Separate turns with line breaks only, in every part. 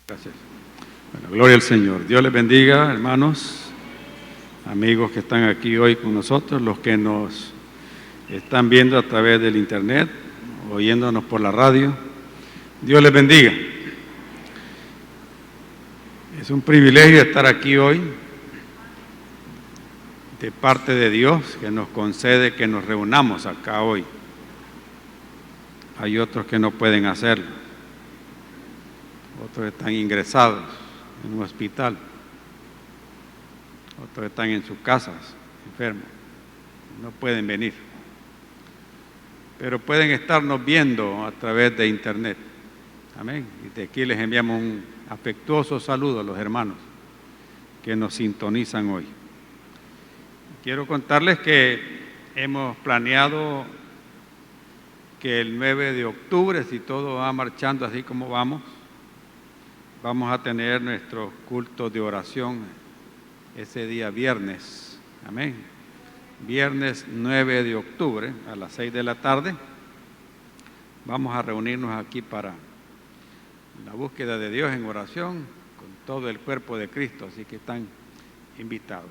Gracias. Bueno, gloria al Señor. Dios les bendiga, hermanos, amigos que están aquí hoy con nosotros, los que nos están viendo a través del internet, oyéndonos por la radio. Dios les bendiga. Es un privilegio estar aquí hoy de parte de Dios que nos concede que nos reunamos acá hoy. Hay otros que no pueden hacerlo. Otros están ingresados en un hospital. Otros están en sus casas, enfermos. No pueden venir. Pero pueden estarnos viendo a través de internet. Amén. Y de aquí les enviamos un afectuoso saludo a los hermanos que nos sintonizan hoy. Quiero contarles que hemos planeado que el 9 de octubre, si todo va marchando así como vamos a tener nuestro culto de oración ese día viernes. Amén. Viernes 9 de octubre a las 6 de la tarde. Vamos a reunirnos aquí para la búsqueda de Dios en oración con todo el cuerpo de Cristo, así que están invitados.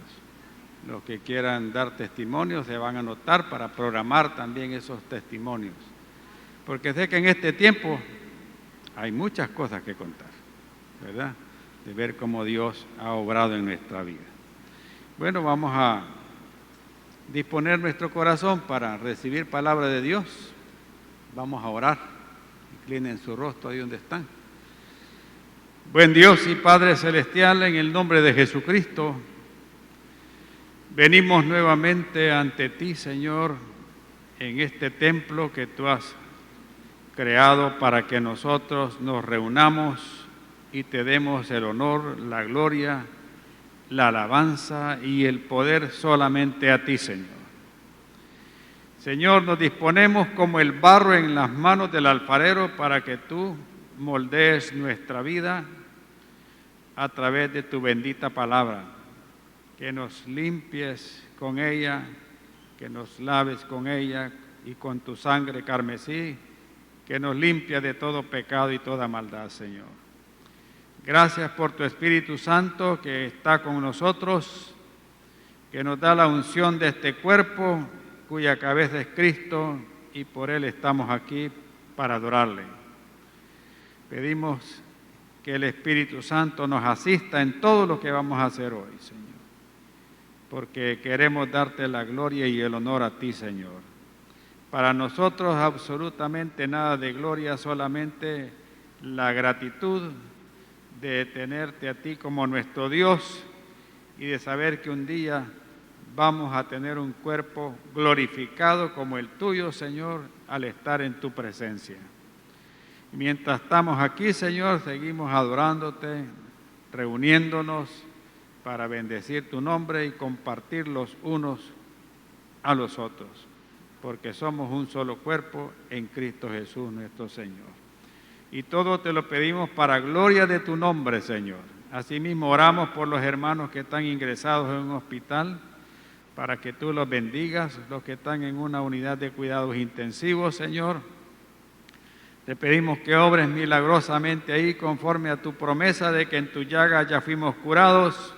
Los que quieran dar testimonios se van a anotar para programar también esos testimonios, porque sé que en este tiempo hay muchas cosas que contar, ¿verdad? De ver cómo Dios ha obrado en nuestra vida. Bueno, vamos a disponer nuestro corazón para recibir palabra de Dios. Vamos a orar. Inclinen su rostro ahí donde están. Buen Dios y Padre Celestial, en el nombre de Jesucristo, venimos nuevamente ante ti, Señor, en este templo que tú has creado para que nosotros nos reunamos y te demos el honor, la gloria, la alabanza y el poder solamente a ti, Señor. Señor, nos disponemos como el barro en las manos del alfarero para que tú moldees nuestra vida a través de tu bendita palabra, que nos limpies con ella, que nos laves con ella y con tu sangre carmesí, que nos limpia de todo pecado y toda maldad, Señor. Gracias por tu Espíritu Santo que está con nosotros, que nos da la unción de este cuerpo, cuya cabeza es Cristo, y por Él estamos aquí para adorarle. Pedimos que el Espíritu Santo nos asista en todo lo que vamos a hacer hoy, Señor, porque queremos darte la gloria y el honor a ti, Señor. Para nosotros absolutamente nada de gloria, solamente la gratitud de tenerte a ti como nuestro Dios y de saber que un día vamos a tener un cuerpo glorificado como el tuyo, Señor, al estar en tu presencia. Mientras estamos aquí, Señor, seguimos adorándote, reuniéndonos para bendecir tu nombre y compartir los unos a los otros, porque somos un solo cuerpo en Cristo Jesús nuestro Señor. Y todo te lo pedimos para gloria de tu nombre, Señor. Asimismo oramos por los hermanos que están ingresados en un hospital, para que tú los bendigas, los que están en una unidad de cuidados intensivos, Señor. Te pedimos que obres milagrosamente ahí conforme a tu promesa de que en tu llaga ya fuimos curados,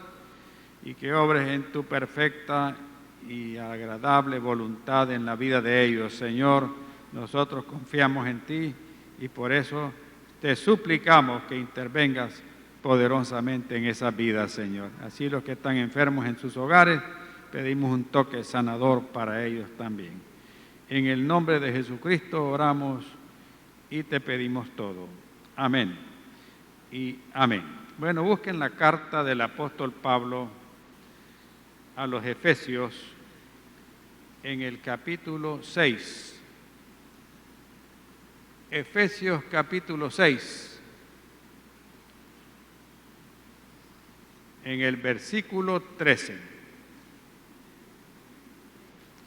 y que obres en tu perfecta y agradable voluntad en la vida de ellos, Señor. Nosotros confiamos en ti y por eso te suplicamos que intervengas poderosamente en esas vidas, Señor. Así los que están enfermos en sus hogares, pedimos un toque sanador para ellos también. En el nombre de Jesucristo oramos y te pedimos todo. Amén y amén. Bueno, busquen la carta del apóstol Pablo a los Efesios en el capítulo 6. Efesios capítulo 6, en el versículo 13.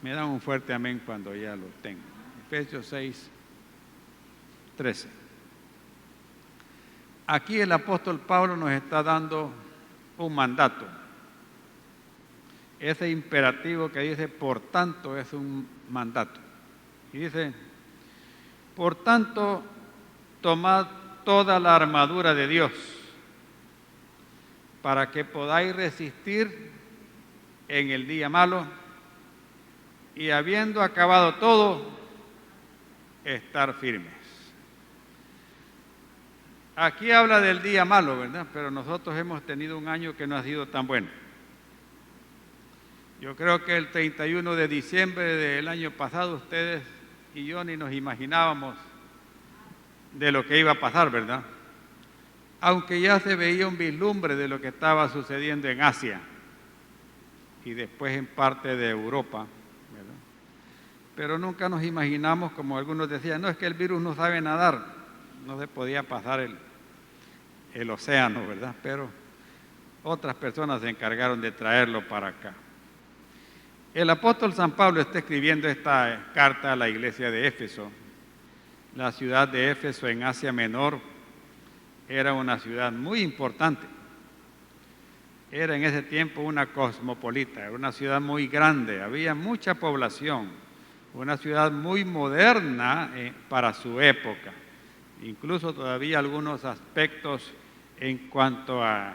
Me dan un fuerte amén cuando ya lo tengo. Efesios 6, 13. Aquí el apóstol Pablo nos está dando un mandato. Ese imperativo que dice, por tanto, es un mandato. Y dice, por tanto, tomad toda la armadura de Dios para que podáis resistir en el día malo y habiendo acabado todo, estar firmes. Aquí habla del día malo, ¿verdad? Pero nosotros hemos tenido un año que no ha sido tan bueno. Yo creo que el 31 de diciembre del año pasado ustedes y yo ni nos imaginábamos de lo que iba a pasar, ¿verdad? Aunque ya se veía un vislumbre de lo que estaba sucediendo en Asia y después en parte de Europa, ¿verdad? Pero nunca nos imaginamos, como algunos decían, no, es que el virus no sabe nadar, no se podía pasar el océano, ¿verdad? Pero otras personas se encargaron de traerlo para acá. El apóstol San Pablo está escribiendo esta carta a la iglesia de Éfeso. La ciudad de Éfeso en Asia Menor era una ciudad muy importante. Era en ese tiempo una cosmopolita, era una ciudad muy grande, había mucha población, una ciudad muy moderna para su época. Incluso todavía algunos aspectos en cuanto a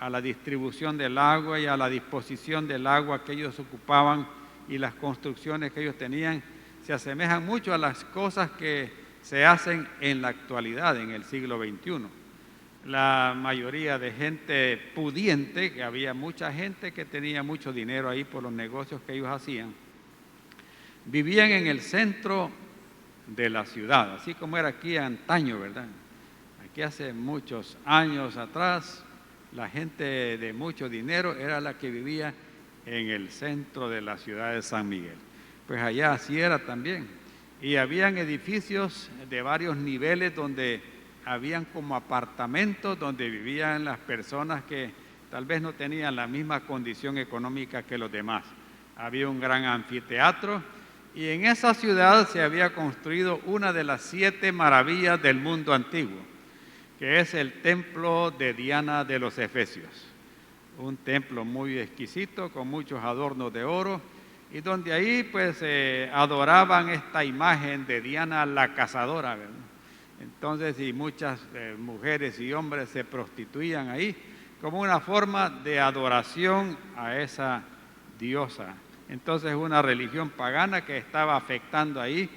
la distribución del agua y a la disposición del agua que ellos ocupaban y las construcciones que ellos tenían, se asemejan mucho a las cosas que se hacen en la actualidad, en el siglo XXI. La mayoría de gente pudiente, que había mucha gente que tenía mucho dinero ahí por los negocios que ellos hacían, vivían en el centro de la ciudad, así como era aquí antaño, ¿verdad? Aquí hace muchos años atrás, la gente de mucho dinero era la que vivía en el centro de la ciudad de San Miguel. Pues allá así era también. Y habían edificios de varios niveles donde habían como apartamentos donde vivían las personas que tal vez no tenían la misma condición económica que los demás. Había un gran anfiteatro y en esa ciudad se había construido una de las 7 maravillas del mundo antiguo, que es el templo de Diana de los Efesios. Un templo muy exquisito con muchos adornos de oro y donde ahí pues adoraban esta imagen de Diana la cazadora, ¿verdad? Entonces, y muchas mujeres y hombres se prostituían ahí como una forma de adoración a esa diosa. Entonces, una religión pagana que estaba afectando ahí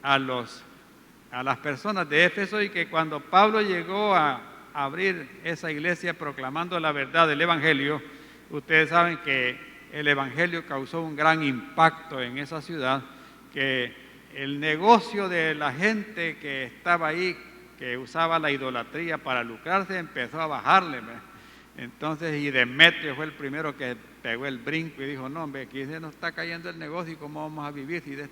a las personas de Éfeso y que cuando Pablo llegó a abrir esa iglesia proclamando la verdad del Evangelio, ustedes saben que el Evangelio causó un gran impacto en esa ciudad, que el negocio de la gente que estaba ahí, que usaba la idolatría para lucrarse, empezó a bajarle, ¿verdad? Entonces, y Demetrio fue el primero que pegó el brinco y dijo, no, hombre, aquí se nos está cayendo el negocio y cómo vamos a vivir si de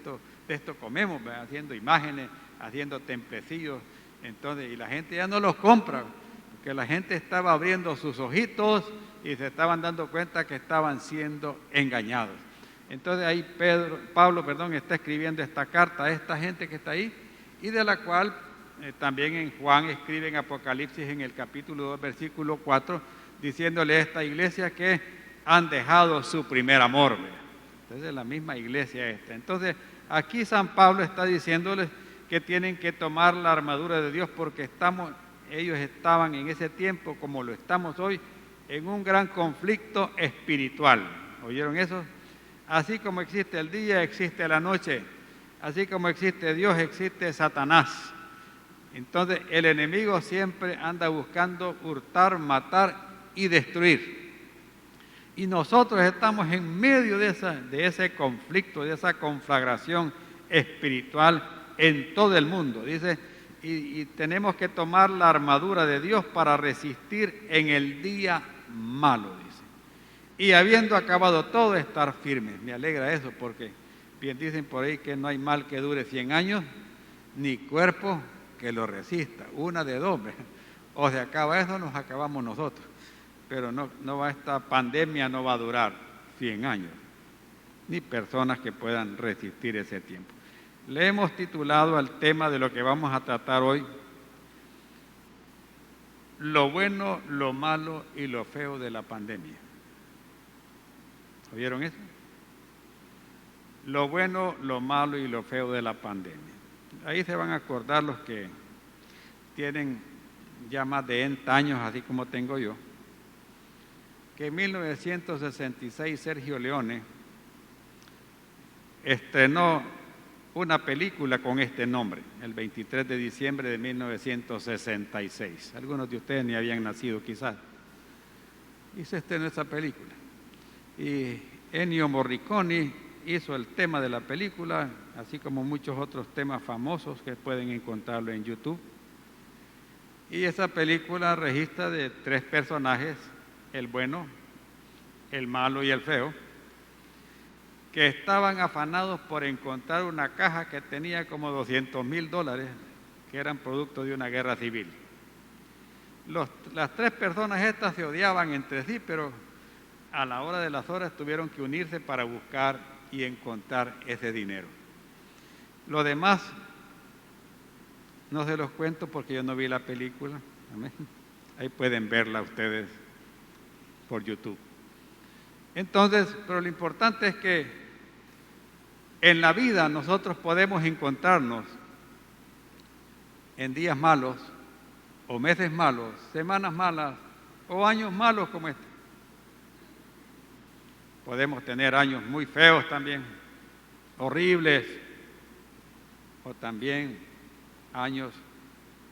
esto comemos, ¿verdad? Haciendo imágenes, haciendo templecillos. Entonces, y la gente ya no los compra, porque la gente estaba abriendo sus ojitos y se estaban dando cuenta que estaban siendo engañados. Entonces ahí Pablo está escribiendo esta carta a esta gente que está ahí y de la cual también en Juan escribe en Apocalipsis en el capítulo 2, versículo 4, diciéndole a esta iglesia que han dejado su primer amor. Entonces la misma iglesia esta. Entonces aquí San Pablo está diciéndoles que tienen que tomar la armadura de Dios porque ellos estaban en ese tiempo, como lo estamos hoy, en un gran conflicto espiritual. ¿Oyeron eso? Así como existe el día, existe la noche. Así como existe Dios, existe Satanás. Entonces el enemigo siempre anda buscando hurtar, matar y destruir. Y nosotros estamos en medio de ese conflicto, de esa conflagración espiritual en todo el mundo. Dice, y tenemos que tomar la armadura de Dios para resistir en el día malo, dice. Y habiendo acabado todo, estar firmes. Me alegra eso porque bien dicen por ahí que no hay mal que dure 100 años, ni cuerpo que lo resista. Una de dos, ¿verdad? O se acaba eso, nos acabamos nosotros. Pero esta pandemia no va a durar 100 años, ni personas que puedan resistir ese tiempo. Le hemos titulado al tema de lo que vamos a tratar hoy, lo bueno, lo malo y lo feo de la pandemia. ¿Oyeron eso? Lo bueno, lo malo y lo feo de la pandemia. Ahí se van a acordar los que tienen ya más de 80 años, así como tengo yo. que en 1966 Sergio Leone estrenó una película con este nombre, el 23 de diciembre de 1966. Algunos de ustedes ni habían nacido quizás. Y se estrenó esa película. Y Ennio Morricone hizo el tema de la película, así como muchos otros temas famosos que pueden encontrarlo en YouTube. Y esa película registra de 3 personajes, el bueno, el malo y el feo, que estaban afanados por encontrar una caja que tenía como $200,000, que eran producto de una guerra civil. Las 3 personas estas se odiaban entre sí, pero a la hora de las horas tuvieron que unirse para buscar y encontrar ese dinero. Lo demás no se los cuento porque yo no vi la película. Amén. Ahí pueden verla ustedes por YouTube. Entonces, pero lo importante es que en la vida nosotros podemos encontrarnos en días malos, o meses malos, semanas malas, o años malos como este. Podemos tener años muy feos también, horribles, o también años,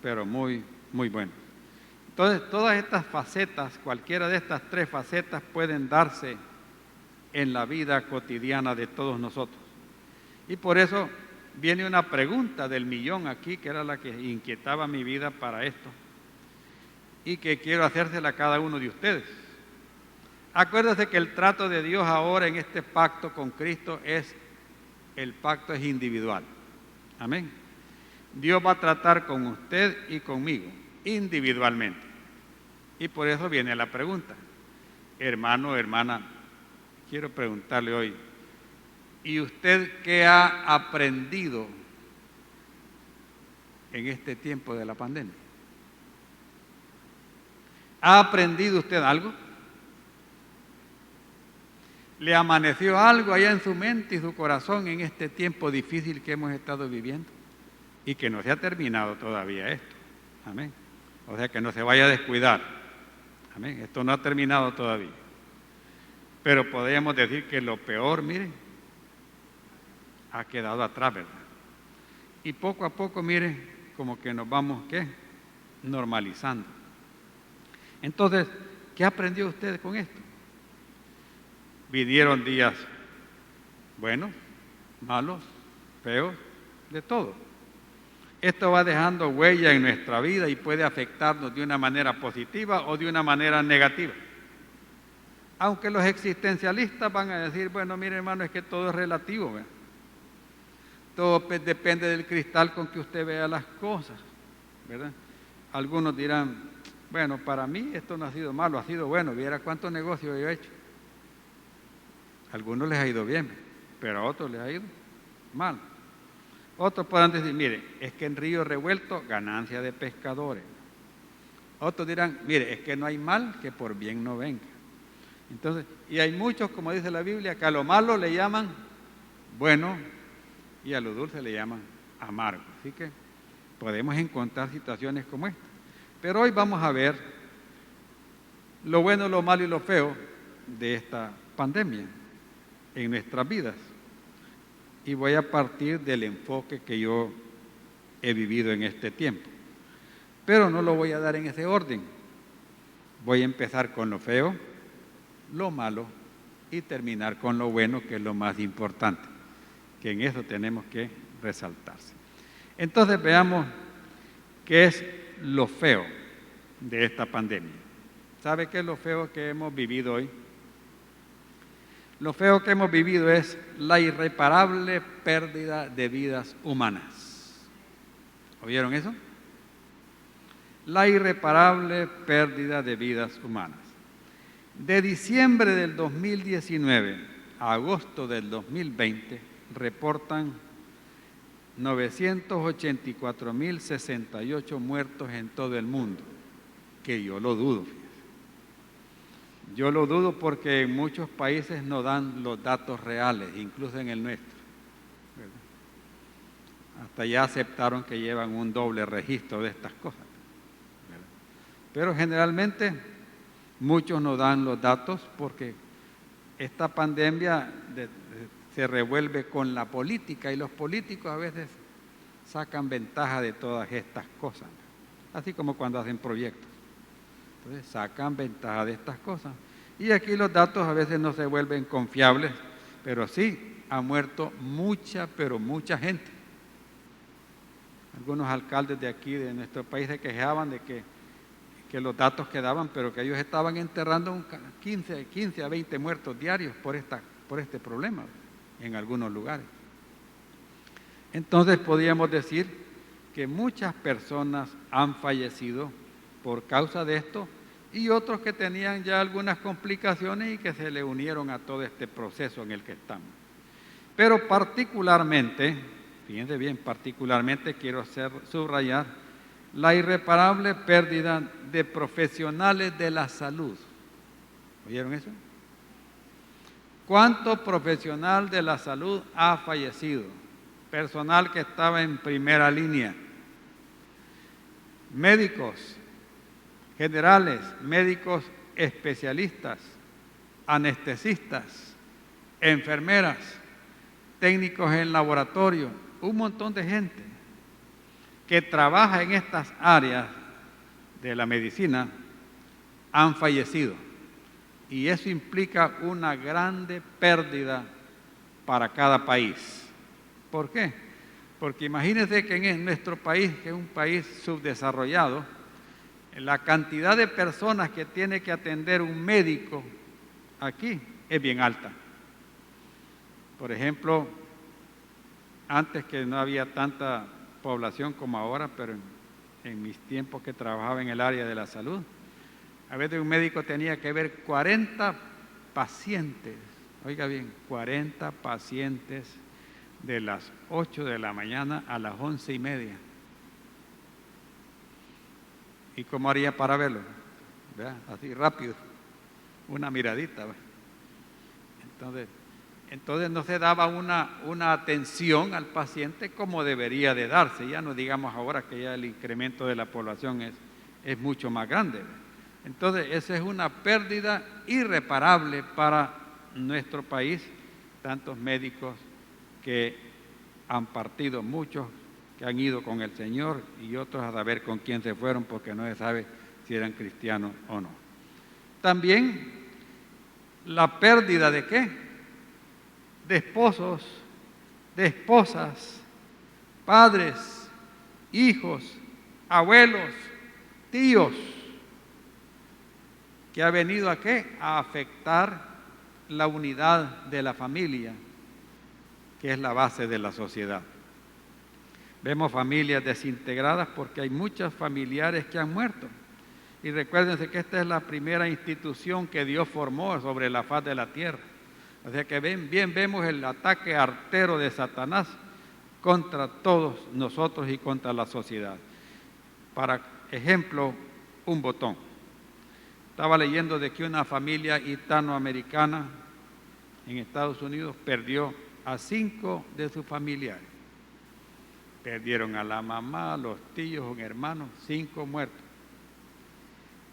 pero muy, muy buenos. Entonces, todas estas facetas, cualquiera de estas 3 facetas pueden darse en la vida cotidiana de todos nosotros. Y por eso viene una pregunta del millón aquí, que era la que inquietaba mi vida para esto, y que quiero hacérsela a cada uno de ustedes. Acuérdense que el trato de Dios ahora en este pacto con Cristo el pacto es individual. Amén. Dios va a tratar con usted y conmigo, individualmente. Y por eso viene la pregunta. Hermano, hermana, quiero preguntarle hoy, ¿y usted qué ha aprendido en este tiempo de la pandemia? ¿Ha aprendido usted algo? ¿Le amaneció algo allá en su mente y su corazón en este tiempo difícil que hemos estado viviendo? Y que no se ha terminado todavía esto. Amén. O sea, que no se vaya a descuidar. Amén. Esto no ha terminado todavía. Pero podríamos decir que lo peor, miren, ha quedado atrás, ¿verdad? Y poco a poco, miren, como que nos vamos, ¿qué? Normalizando. Entonces, ¿qué aprendió usted con esto? Vinieron días buenos, malos, feos, de todo. Esto va dejando huella en nuestra vida y puede afectarnos de una manera positiva o de una manera negativa. Aunque los existencialistas van a decir, bueno, mire hermano, es que todo es relativo, ¿verdad? Todo depende del cristal con que usted vea las cosas, ¿verdad? Algunos dirán, bueno, para mí esto no ha sido malo, ha sido bueno, viera cuántos negocios yo he hecho. A algunos les ha ido bien, pero a otros les ha ido mal. Otros podrán decir, mire, es que en río revuelto, ganancia de pescadores. Otros dirán, mire, es que no hay mal que por bien no venga. Entonces, y hay muchos, como dice la Biblia, que a lo malo le llaman bueno y a lo dulce le llaman amargo. Así que podemos encontrar situaciones como esta. Pero hoy vamos a ver lo bueno, lo malo y lo feo de esta pandemia en nuestras vidas. Y voy a partir del enfoque que yo he vivido en este tiempo. Pero no lo voy a dar en ese orden. Voy a empezar con lo feo, lo malo y terminar con lo bueno, que es lo más importante, que en eso tenemos que resaltarse. Entonces veamos qué es lo feo de esta pandemia. ¿Sabe qué es lo feo que hemos vivido hoy? Lo feo que hemos vivido es la irreparable pérdida de vidas humanas. ¿Oyeron eso? La irreparable pérdida de vidas humanas. De diciembre del 2019 a agosto del 2020 reportan 984.068 muertos en todo el mundo, que yo lo dudo. Yo lo dudo porque en muchos países no dan los datos reales, incluso en el nuestro, ¿verdad? Hasta ya aceptaron que llevan un doble registro de estas cosas, ¿verdad? Pero generalmente Muchos no dan los datos porque esta pandemia se revuelve con la política y los políticos a veces sacan ventaja de todas estas cosas, así como cuando hacen proyectos. Entonces sacan ventaja de estas cosas. Y aquí los datos a veces no se vuelven confiables, pero sí ha muerto mucha, pero mucha gente. Algunos alcaldes de aquí, de nuestro país, se quejaban de que los datos quedaban, pero que ellos estaban enterrando 15 a 20 muertos diarios por este problema en algunos lugares. Entonces podríamos decir que muchas personas han fallecido por causa de esto y otros que tenían ya algunas complicaciones y que se le unieron a todo este proceso en el que estamos. Pero particularmente, fíjense bien, particularmente quiero subrayar la irreparable pérdida de profesionales de la salud. ¿Oyeron eso? ¿Cuánto profesional de la salud ha fallecido? Personal que estaba en primera línea. Médicos generales, médicos especialistas, anestesistas, enfermeras, técnicos en laboratorio, un montón de gente que trabaja en estas áreas de la medicina han fallecido. Y eso implica una grande pérdida para cada país. ¿Por qué? Porque imagínense que en nuestro país, que es un país subdesarrollado, la cantidad de personas que tiene que atender un médico aquí es bien alta. Por ejemplo, antes que no había tanta población como ahora, pero en mis tiempos que trabajaba en el área de la salud, a veces un médico tenía que ver 40 pacientes, oiga bien, 40 pacientes de las 8 de la mañana a las 11:30. ¿Y cómo haría para verlo? ¿Verdad? Así rápido, una miradita. ¿Verdad? Entonces no se daba una atención al paciente como debería de darse. Ya no digamos ahora que ya el incremento de la población es mucho más grande. ¿Verdad? Entonces esa es una pérdida irreparable para nuestro país, tantos médicos que han partido, muchos que han ido con el Señor y otros a saber con quién se fueron porque no se sabe si eran cristianos o no. También la pérdida de ¿qué? De esposos, de esposas, padres, hijos, abuelos, tíos, que ha venido ¿a qué? A afectar la unidad de la familia, que es la base de la sociedad. Vemos familias desintegradas porque hay muchos familiares que han muerto. Y recuérdense que esta es la primera institución que Dios formó sobre la faz de la tierra. O sea que bien vemos el ataque artero de Satanás contra todos nosotros y contra la sociedad. Para ejemplo, un botón. Estaba leyendo de que una familia hispanoamericana en Estados Unidos perdió a 5 de sus familiares. Perdieron a la mamá, a los tíos, un hermano, 5 muertos.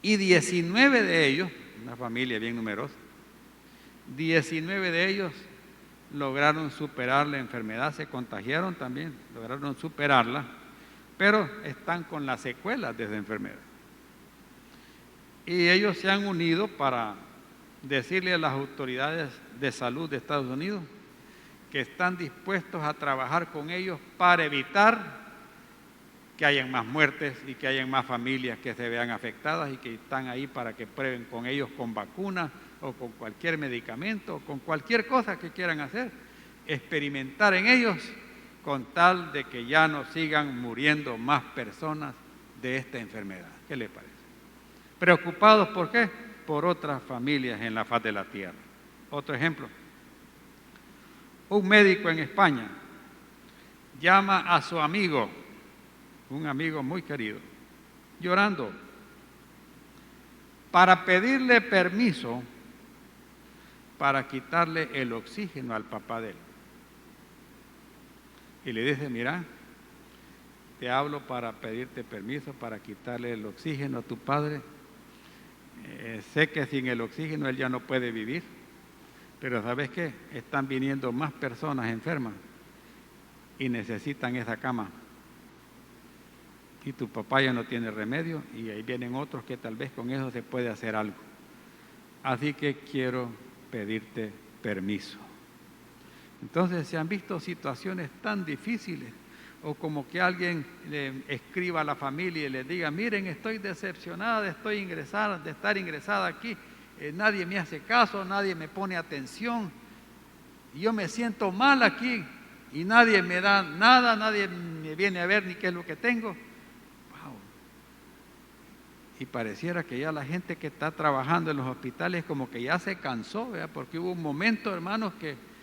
Y 19 de ellos, una familia bien numerosa, 19 de ellos lograron superar la enfermedad, se contagiaron también, lograron superarla, pero están con las secuelas de esa enfermedad. Y ellos se han unido para decirle a las autoridades de salud de Estados Unidos que están dispuestos a trabajar con ellos para evitar que hayan más muertes y que hayan más familias que se vean afectadas y que están ahí para que prueben con ellos con vacunas o con cualquier medicamento o con cualquier cosa que quieran hacer, experimentar en ellos con tal de que ya no sigan muriendo más personas de esta enfermedad. ¿Qué les parece? Preocupados, ¿por qué? Por otras familias en la faz de la tierra. Otro ejemplo. Un médico en España llama a su amigo, un amigo muy querido, llorando, para pedirle permiso para quitarle el oxígeno al papá de él. Y le dice, mira, te hablo para pedirte permiso para quitarle el oxígeno a tu padre, sé que sin el oxígeno él ya no puede vivir, pero ¿sabes qué? Están viniendo más personas enfermas y necesitan esa cama. Y tu papá ya no tiene remedio y ahí vienen otros que tal vez con eso se puede hacer algo. Así que quiero pedirte permiso. Entonces se han visto situaciones tan difíciles, o como que alguien le escriba a la familia y le diga: miren, estoy decepcionada de estar ingresada aquí, nadie me hace caso, nadie me pone atención, y yo me siento mal aquí y nadie me da nada, nadie me viene a ver ni qué es lo que tengo. Wow. Y pareciera que ya la gente que está trabajando en los hospitales como que ya se cansó, ¿verdad? Porque hubo un momento, hermanos, que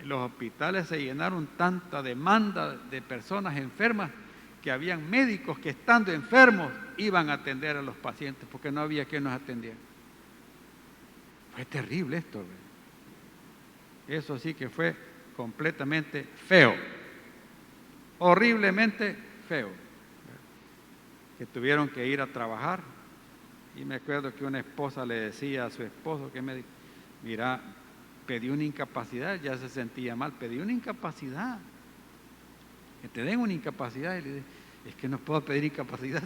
los hospitales se llenaron tanta demanda de personas enfermas que habían médicos que, estando enfermos, iban a atender a los pacientes porque no había quien nos atendiera. Fue terrible esto, ¿verdad? Eso sí que fue completamente feo, horriblemente feo, ¿verdad? Que tuvieron que ir a trabajar. Y me acuerdo que una esposa le decía a su esposo que me dijo: mira, pedí una incapacidad, ya se sentía mal, pedí una incapacidad, que te den una incapacidad. Y le dije: es que no puedo pedir incapacidad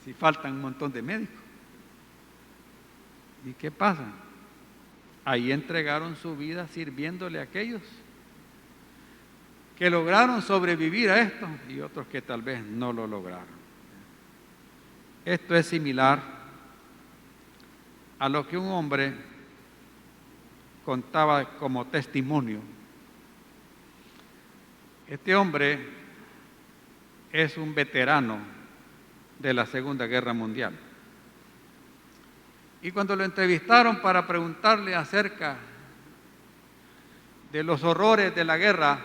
si faltan un montón de médicos. ¿Y qué pasa? Ahí entregaron su vida sirviéndole a aquellos que lograron sobrevivir a esto y otros que tal vez no lo lograron. Esto es similar a lo que un hombre contaba como testimonio. Este hombre es un veterano de la Segunda Guerra Mundial. Y cuando lo entrevistaron para preguntarle acerca de los horrores de la guerra,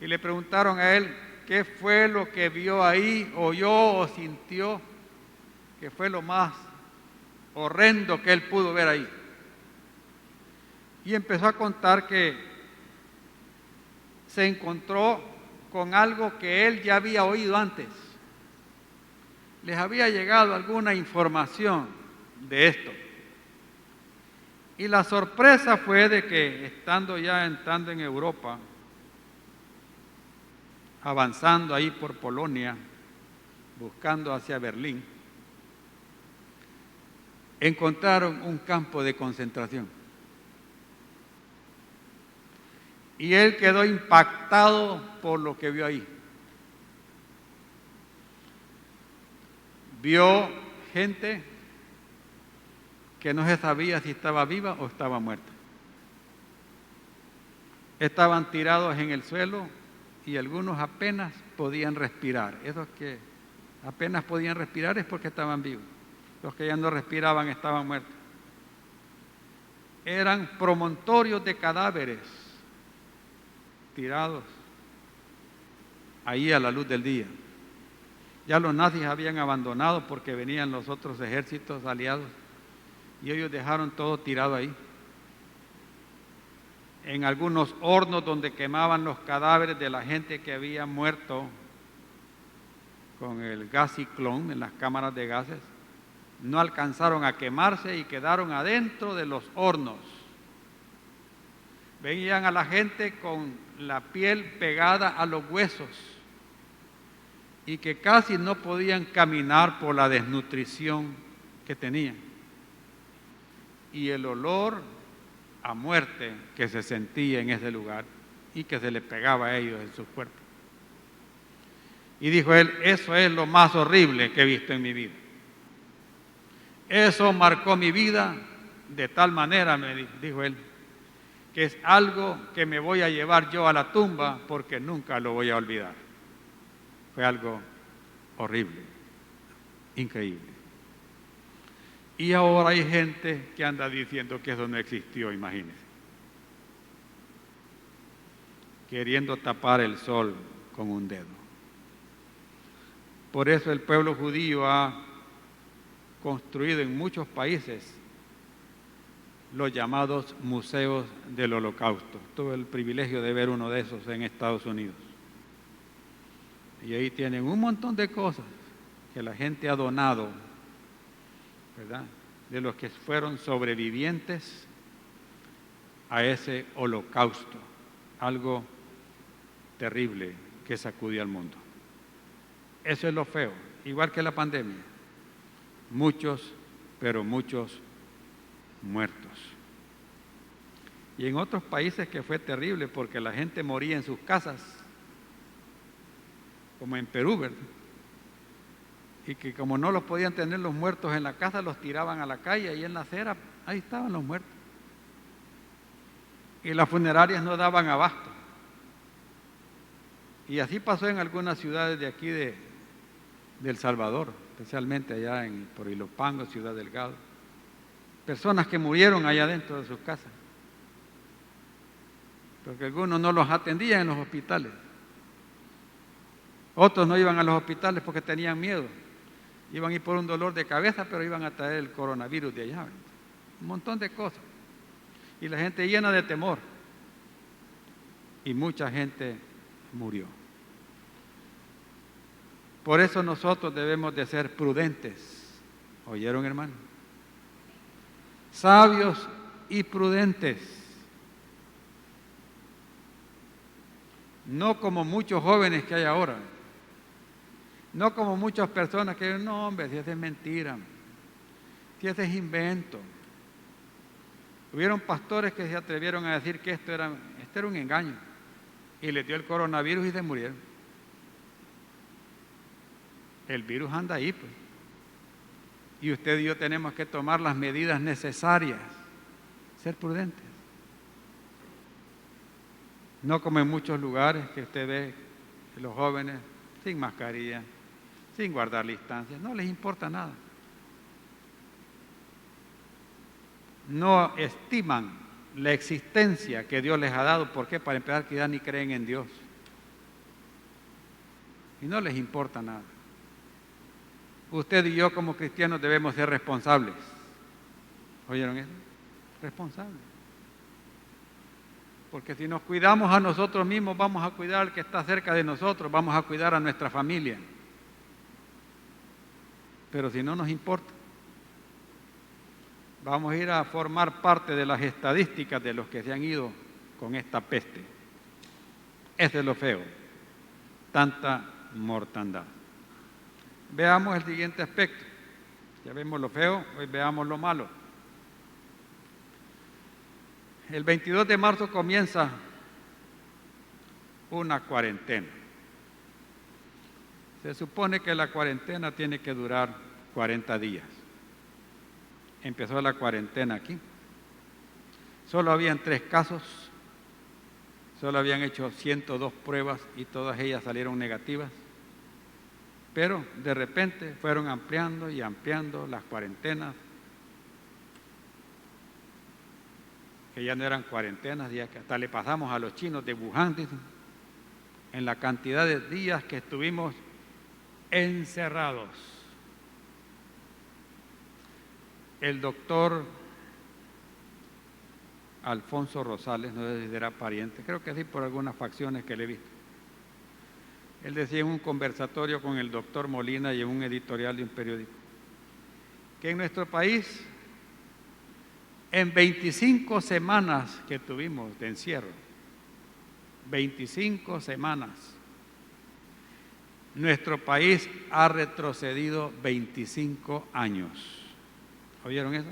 y le preguntaron a él qué fue lo que vio ahí, oyó o sintió, que fue lo más horrendo que él pudo ver ahí. Y empezó a contar que se encontró con algo que él ya había oído antes. Les había llegado alguna información de esto. Y la sorpresa fue de que entrando en Europa, avanzando ahí por Polonia, buscando hacia Berlín, encontraron un campo de concentración. Y él quedó impactado por lo que vio ahí. Vio gente que no se sabía si estaba viva o estaba muerta. Estaban tirados en el suelo y algunos apenas podían respirar. Esos que apenas podían respirar es porque estaban vivos. Los que ya no respiraban estaban muertos. Eran promontorios de cadáveres tirados ahí a la luz del día. Ya los nazis habían abandonado porque venían los otros ejércitos aliados y ellos dejaron todo tirado ahí. En algunos hornos donde quemaban los cadáveres de la gente que había muerto con el gas ciclón en las cámaras de gases, no alcanzaron a quemarse y quedaron adentro de los hornos. Veían a la gente con la piel pegada a los huesos y que casi no podían caminar por la desnutrición que tenían. Y el olor a muerte que se sentía en ese lugar y que se les pegaba a ellos en sus cuerpos. Y dijo él: eso es lo más horrible que he visto en mi vida. Eso marcó mi vida de tal manera, me dijo él, que es algo que me voy a llevar yo a la tumba porque nunca lo voy a olvidar. Fue algo horrible, increíble. Y ahora hay gente que anda diciendo que eso no existió, imagínense. Queriendo tapar el sol con un dedo. Por eso el pueblo judío ha construido en muchos países los llamados museos del Holocausto. Tuve el privilegio de ver uno de esos en Estados Unidos. Y ahí tienen un montón de cosas que la gente ha donado ¿verdad?, de los que fueron sobrevivientes a ese holocausto, algo terrible que sacudió al mundo. Eso es lo feo, igual que la pandemia. Muchos, pero muchos muertos. Y en otros países que fue terrible porque la gente moría en sus casas, como en Perú, ¿verdad? Y que como no los podían tener los muertos en la casa, los tiraban a la calle y en la acera, ahí estaban los muertos. Y las funerarias no daban abasto. Y así pasó en algunas ciudades de aquí de El Salvador, especialmente allá por Ilopango, Ciudad Delgado. Personas que murieron allá dentro de sus casas, porque algunos no los atendían en los hospitales. Otros no iban a los hospitales porque tenían miedo. Iban a ir por un dolor de cabeza, pero iban a traer el coronavirus de allá. Un montón de cosas. Y la gente llena de temor. Y mucha gente murió. Por eso nosotros debemos de ser prudentes. ¿Oyeron, hermano? Sabios y prudentes. No como muchos jóvenes que hay ahora. No como muchas personas que dicen, no hombre, si esa es mentira, si ese es invento. Hubieron pastores que se atrevieron a decir que esto era un engaño y les dio el coronavirus y se murieron. El virus anda ahí, pues. Y usted y yo tenemos que tomar las medidas necesarias, ser prudentes. No como en muchos lugares que usted ve que los jóvenes sin mascarilla, sin guardar distancia, no les importa nada. No estiman la existencia que Dios les ha dado. ¿Por qué? Para empezar, que ya ni creen en Dios. Y no les importa nada. Usted y yo como cristianos debemos ser responsables. ¿Oyeron eso? Responsables. Porque si nos cuidamos a nosotros mismos, vamos a cuidar al que está cerca de nosotros, vamos a cuidar a nuestra familia. Pero si no nos importa, vamos a ir a formar parte de las estadísticas de los que se han ido con esta peste. Ese es lo feo, tanta mortandad. Veamos el siguiente aspecto. Ya vemos lo feo, hoy veamos lo malo. El 22 de marzo comienza una cuarentena. Se supone que la cuarentena tiene que durar 40 días. Empezó la cuarentena aquí. Solo habían 3 casos, solo habían hecho 102 pruebas y todas ellas salieron negativas. Pero de repente fueron ampliando y ampliando las cuarentenas, que ya no eran cuarentenas, ya que hasta le pasamos a los chinos de Wuhan, dicen, en la cantidad de días que estuvimos encerrados. El doctor Alfonso Rosales, no sé si será pariente, creo que sí, por algunas facciones que le he visto. Él decía en un conversatorio con el doctor Molina y en un editorial de un periódico, que en nuestro país, en 25 semanas que tuvimos de encierro, 25 semanas, nuestro país ha retrocedido 25 años. ¿Oyeron eso?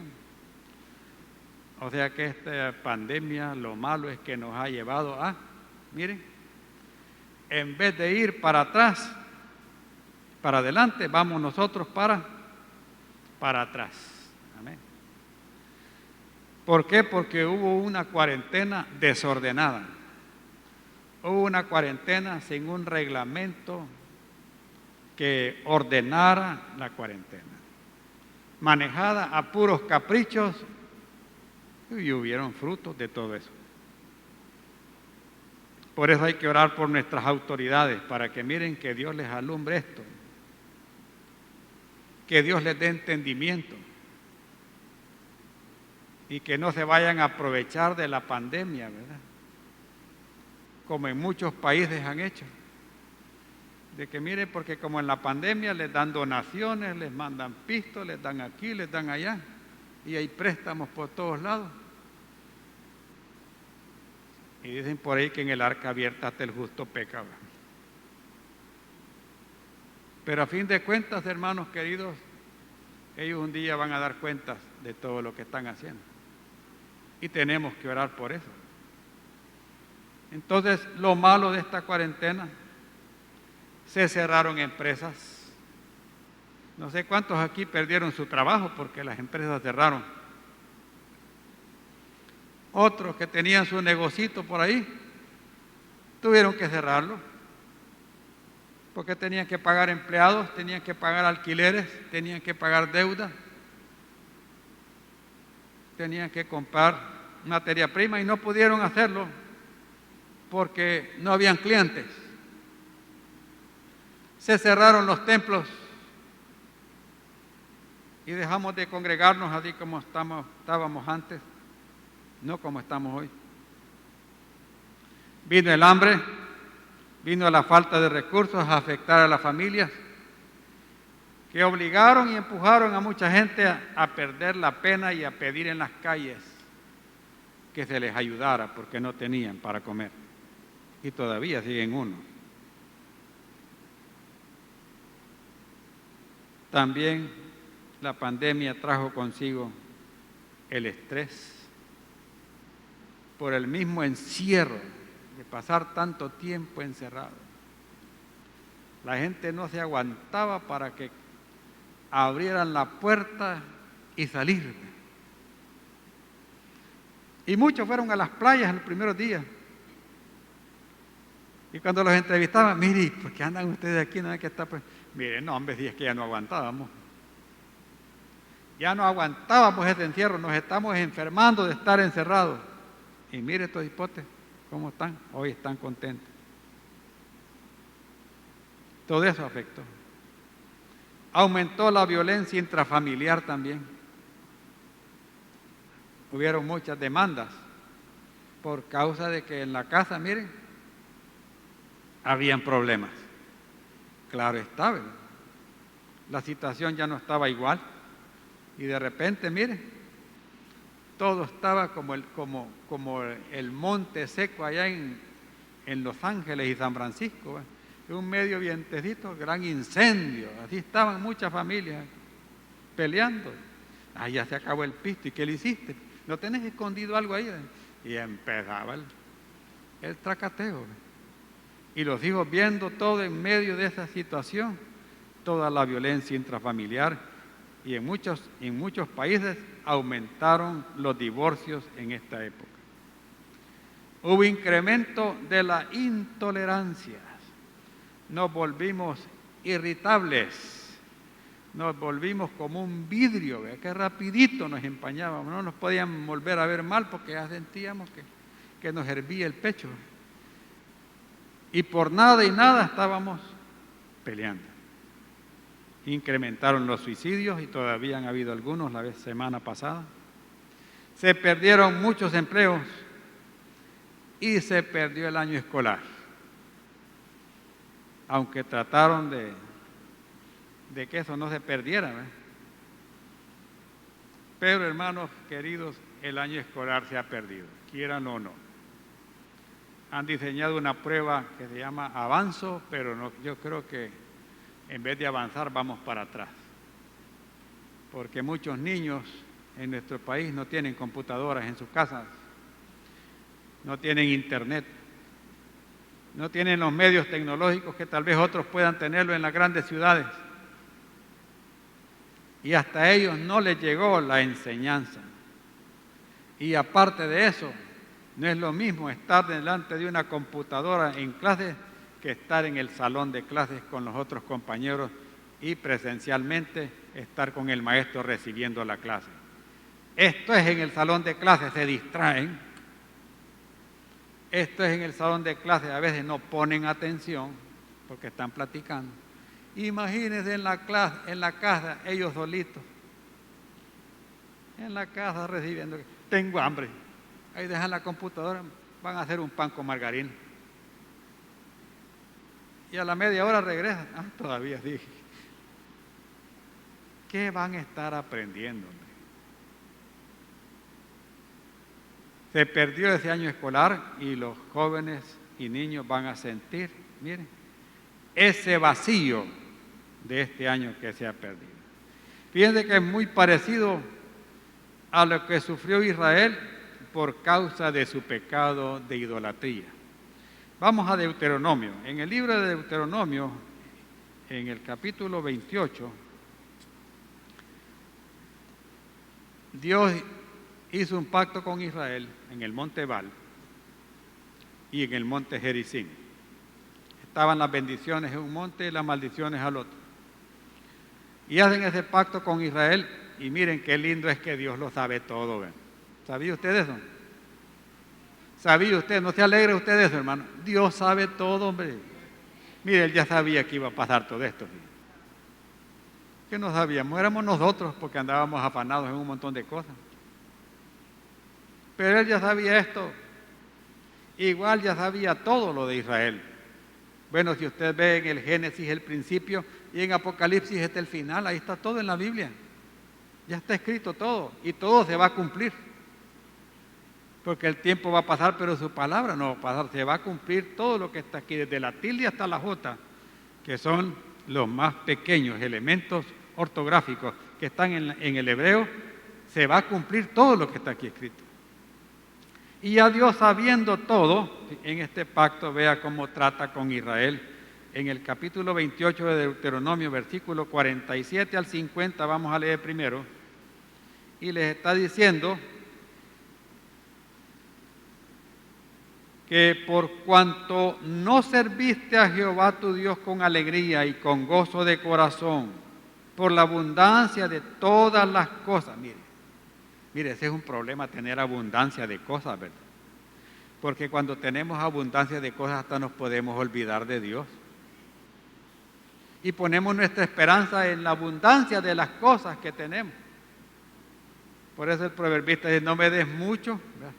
O sea que esta pandemia, lo malo es que nos ha llevado a, miren, en vez de ir para atrás, para adelante, vamos nosotros para atrás. Amén. ¿Por qué? Porque hubo una cuarentena desordenada. Hubo una cuarentena sin un reglamento que ordenara la cuarentena. Manejada a puros caprichos y hubieron frutos de todo eso. Por eso hay que orar por nuestras autoridades, para que miren que Dios les alumbre esto, que Dios les dé entendimiento y que no se vayan a aprovechar de la pandemia, ¿verdad? Como en muchos países han hecho. de que mire, porque como en la pandemia les dan donaciones, les mandan pistos, les dan aquí, les dan allá, y hay préstamos por todos lados. Y dicen por ahí que en el arca abierta hasta el justo peca. Pero a fin de cuentas, hermanos queridos, ellos un día van a dar cuentas de todo lo que están haciendo. Y tenemos que orar por eso. Entonces, lo malo de esta cuarentena, se cerraron empresas. No sé cuántos aquí perdieron su trabajo porque las empresas cerraron. Otros que tenían su negocito por ahí, tuvieron que cerrarlo, porque tenían que pagar empleados, tenían que pagar alquileres, tenían que pagar deuda, tenían que comprar materia prima y no pudieron hacerlo porque no habían clientes. Se cerraron los templos y dejamos de congregarnos así como estábamos antes, no como estamos hoy. Vino el hambre, vino la falta de recursos a afectar a las familias, que obligaron y empujaron a mucha gente a perder la pena y a pedir en las calles que se les ayudara porque no tenían para comer. Y todavía siguen unos. También la pandemia trajo consigo el estrés por el mismo encierro de pasar tanto tiempo encerrado. La gente no se aguantaba para que abrieran la puerta y salir. Y muchos fueron a las playas en los primeros días. Y cuando los entrevistaban, mire, ¿por qué andan ustedes aquí? No hay que estar. Miren, no, hombre, si es que ya no aguantábamos. Ya no aguantábamos ese encierro, nos estamos enfermando de estar encerrados. Y mire estos hipotes, ¿cómo están? Hoy están contentos. Todo eso afectó. Aumentó la violencia intrafamiliar también. Hubieron muchas demandas por causa de que en la casa, miren, habían problemas. Claro está, ¿verdad? La situación ya no estaba igual. Y de repente, miren, todo estaba como el monte seco allá en Los Ángeles y San Francisco, ¿verdad? Un medio vientecito, gran incendio. Así estaban muchas familias peleando. Ah, ya se acabó el pisto. ¿Y qué le hiciste? ¿No tenés escondido algo ahí? Y empezaba el tracateo. Y los hijos viendo todo en medio de esa situación, toda la violencia intrafamiliar. Y en muchos países aumentaron los divorcios en esta época. Hubo incremento de la intolerancia. Nos volvimos irritables, nos volvimos como un vidrio, ¿ve? Que rapidito nos empañábamos, no nos podíamos volver a ver mal porque ya sentíamos que nos hervía el pecho. Y por nada y nada estábamos peleando. Incrementaron los suicidios y todavía han habido algunos la semana pasada. Se perdieron muchos empleos y se perdió el año escolar. Aunque trataron de que eso no se perdiera, ¿verdad? Pero hermanos queridos, el año escolar se ha perdido, quieran o no. Han diseñado una prueba que se llama Avanzo, pero no, yo creo que en vez de avanzar vamos para atrás. Porque muchos niños en nuestro país no tienen computadoras en sus casas, no tienen internet, no tienen los medios tecnológicos que tal vez otros puedan tenerlo en las grandes ciudades. Y hasta a ellos no les llegó la enseñanza. Y aparte de eso, no es lo mismo estar delante de una computadora en clases que estar en el salón de clases con los otros compañeros y presencialmente estar con el maestro recibiendo la clase. Esto es en el salón de clases, se distraen. Esto es en el salón de clases, a veces no ponen atención porque están platicando. Imagínense en la casa, ellos solitos, en la casa recibiendo, tengo hambre. Ahí dejan la computadora, van a hacer un pan con margarina. Y a la media hora regresan. Todavía dije. ¿Qué van a estar aprendiendo? Se perdió ese año escolar y los jóvenes y niños van a sentir, miren, ese vacío de este año que se ha perdido. Fíjense que es muy parecido a lo que sufrió Israel por causa de su pecado de idolatría. Vamos a Deuteronomio. En el libro de Deuteronomio, en el capítulo 28, Dios hizo un pacto con Israel en el monte Ebal y en el monte Gerizim. Estaban las bendiciones en un monte y las maldiciones al otro. Y hacen ese pacto con Israel y miren qué lindo es que Dios lo sabe todo. ¿Ven? ¿Sabía usted eso? ¿Sabía usted? ¿No se alegra usted de eso, hermano? Dios sabe todo, hombre. Mire, Él ya sabía que iba a pasar todo esto. ¿Qué no sabíamos? Éramos nosotros porque andábamos afanados en un montón de cosas. Pero Él ya sabía esto. Igual ya sabía todo lo de Israel. Bueno, si usted ve en el Génesis el principio y en Apocalipsis está el final, ahí está todo en la Biblia. Ya está escrito todo y todo se va a cumplir. Porque el tiempo va a pasar, pero su palabra no va a pasar. Se va a cumplir todo lo que está aquí, desde la tilde hasta la jota, que son los más pequeños elementos ortográficos que están en el hebreo. Se va a cumplir todo lo que está aquí escrito. Y ya Dios, sabiendo todo, en este pacto, vea cómo trata con Israel. En el capítulo 28 de Deuteronomio, versículo 47 al 50, vamos a leer primero. Y les está diciendo que por cuanto no serviste a Jehová tu Dios con alegría y con gozo de corazón, por la abundancia de todas las cosas. Mire, ese es un problema, tener abundancia de cosas, ¿verdad? Porque cuando tenemos abundancia de cosas hasta nos podemos olvidar de Dios. Y ponemos nuestra esperanza en la abundancia de las cosas que tenemos. Por eso el proverbista dice, no me des mucho, ¿verdad?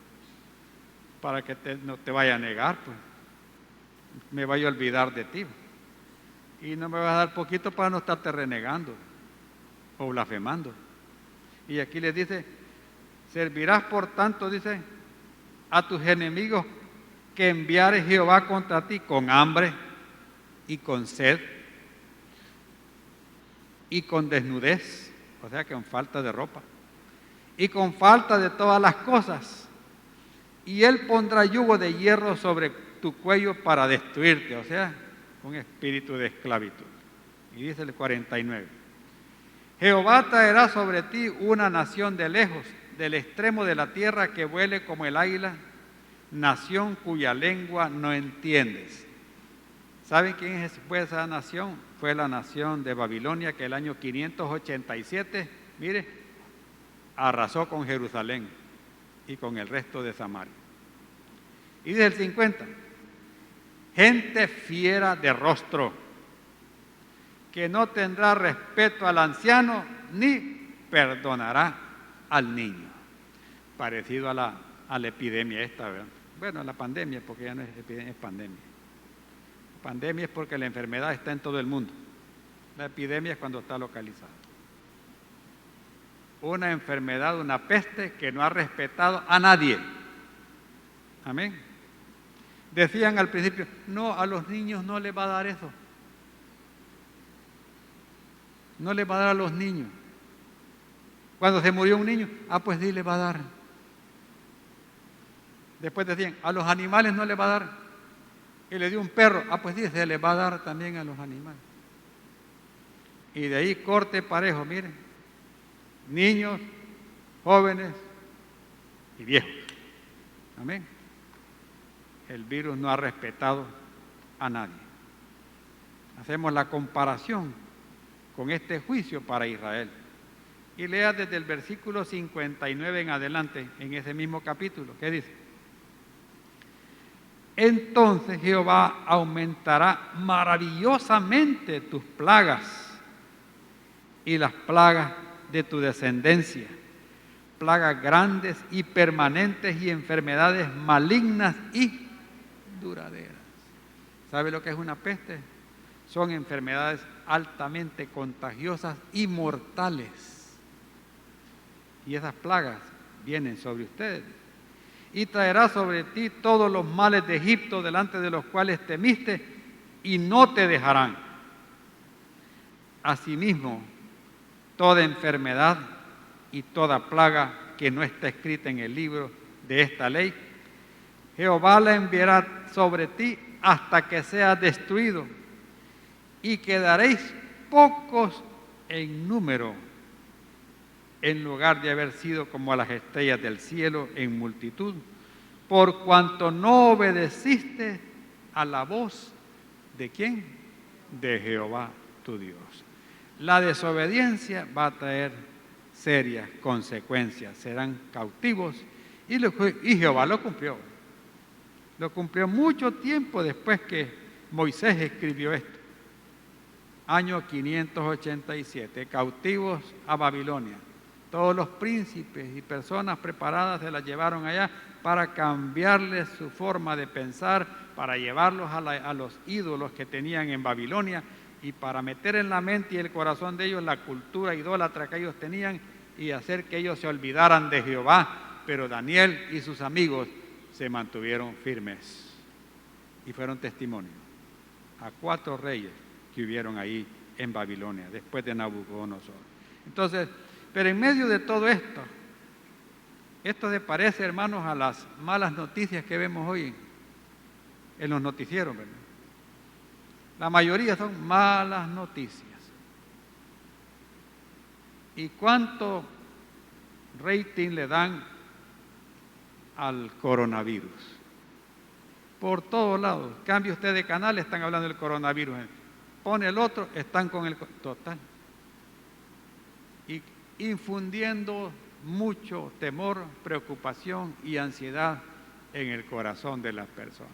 Para que no te vaya a negar, pues. Me vaya a olvidar de ti. Y no me vas a dar poquito para no estarte renegando o blasfemando. Y aquí les dice, servirás por tanto, dice, a tus enemigos que enviare Jehová contra ti con hambre y con sed y con desnudez, o sea, con falta de ropa, y con falta de todas las cosas. Y Él pondrá yugo de hierro sobre tu cuello para destruirte, o sea, un espíritu de esclavitud. Y dice el 49, Jehová traerá sobre ti una nación de lejos, del extremo de la tierra, que vuele como el águila, nación cuya lengua no entiendes. ¿Saben quién fue esa nación? Fue la nación de Babilonia, que el año 587, mire, arrasó con Jerusalén y con el resto de Samaria. Y dice el 50, gente fiera de rostro, que no tendrá respeto al anciano ni perdonará al niño. Parecido a la epidemia esta, ¿verdad? Bueno, a la pandemia, porque ya no es epidemia, es pandemia. Pandemia es porque la enfermedad está en todo el mundo. La epidemia es cuando está localizada. Una enfermedad, una peste que no ha respetado a nadie. Amén. Decían al principio, no, a los niños no les va a dar eso. No les va a dar a los niños. Cuando se murió un niño, pues sí le va a dar. Después decían, a los animales no le va a dar. Y le dio un perro, pues sí, se le va a dar también a los animales. Y de ahí corte parejo, miren. Niños, jóvenes y viejos. Amén. El virus no ha respetado a nadie. Hacemos la comparación con este juicio para Israel. Y lea desde el versículo 59 en adelante, en ese mismo capítulo. ¿Qué dice? Entonces Jehová aumentará maravillosamente tus plagas y las plagas de tu descendencia, plagas grandes y permanentes y enfermedades malignas y duraderas. ¿Sabe lo que es una peste? son enfermedades altamente contagiosas y mortales. Y esas plagas vienen sobre ustedes. Y traerá sobre ti todos los males de Egipto delante de los cuales temiste y no te dejarán. Asimismo, toda enfermedad y toda plaga que no está escrita en el libro de esta ley, Jehová la enviará sobre ti hasta que seas destruido, y quedaréis pocos en número, en lugar de haber sido como a las estrellas del cielo en multitud, por cuanto no obedeciste a la voz ¿de quién? De Jehová tu Dios. La desobediencia va a traer serias consecuencias, serán cautivos, y Jehová lo cumplió. Lo cumplió mucho tiempo después que Moisés escribió esto. Año 587, cautivos a Babilonia. Todos los príncipes y personas preparadas se las llevaron allá para cambiarles su forma de pensar, para llevarlos a los ídolos que tenían en Babilonia y para meter en la mente y el corazón de ellos la cultura idólatra que ellos tenían y hacer que ellos se olvidaran de Jehová. Pero Daniel y sus amigos se mantuvieron firmes y fueron testimonio a 4 reyes que hubieron ahí en Babilonia después de Nabucodonosor. Entonces, pero en medio de todo esto se parece, hermanos, a las malas noticias que vemos hoy en los noticieros, ¿verdad? La mayoría son malas noticias. ¿Y cuánto rating le dan al coronavirus? Por todos lados. Cambie usted de canal, están hablando del coronavirus. Pone el otro, están con el total. Y infundiendo mucho temor, preocupación y ansiedad en el corazón de las personas.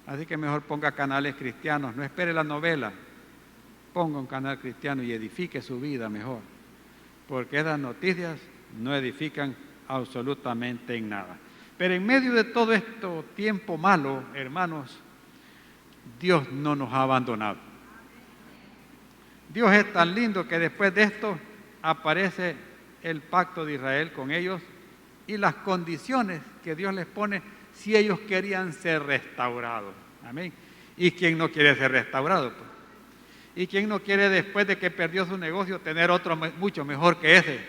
Así que mejor ponga canales cristianos, no espere la novela, ponga un canal cristiano y edifique su vida mejor, porque esas noticias no edifican absolutamente en nada. Pero en medio de todo esto tiempo malo, hermanos, Dios no nos ha abandonado. Dios es tan lindo que después de esto aparece el pacto de Israel con ellos y las condiciones que Dios les pone si ellos querían ser restaurados. Amén. ¿Y quién no quiere ser restaurado? Pues? ¿Y quién no quiere después de que perdió su negocio tener otro mucho mejor que ese?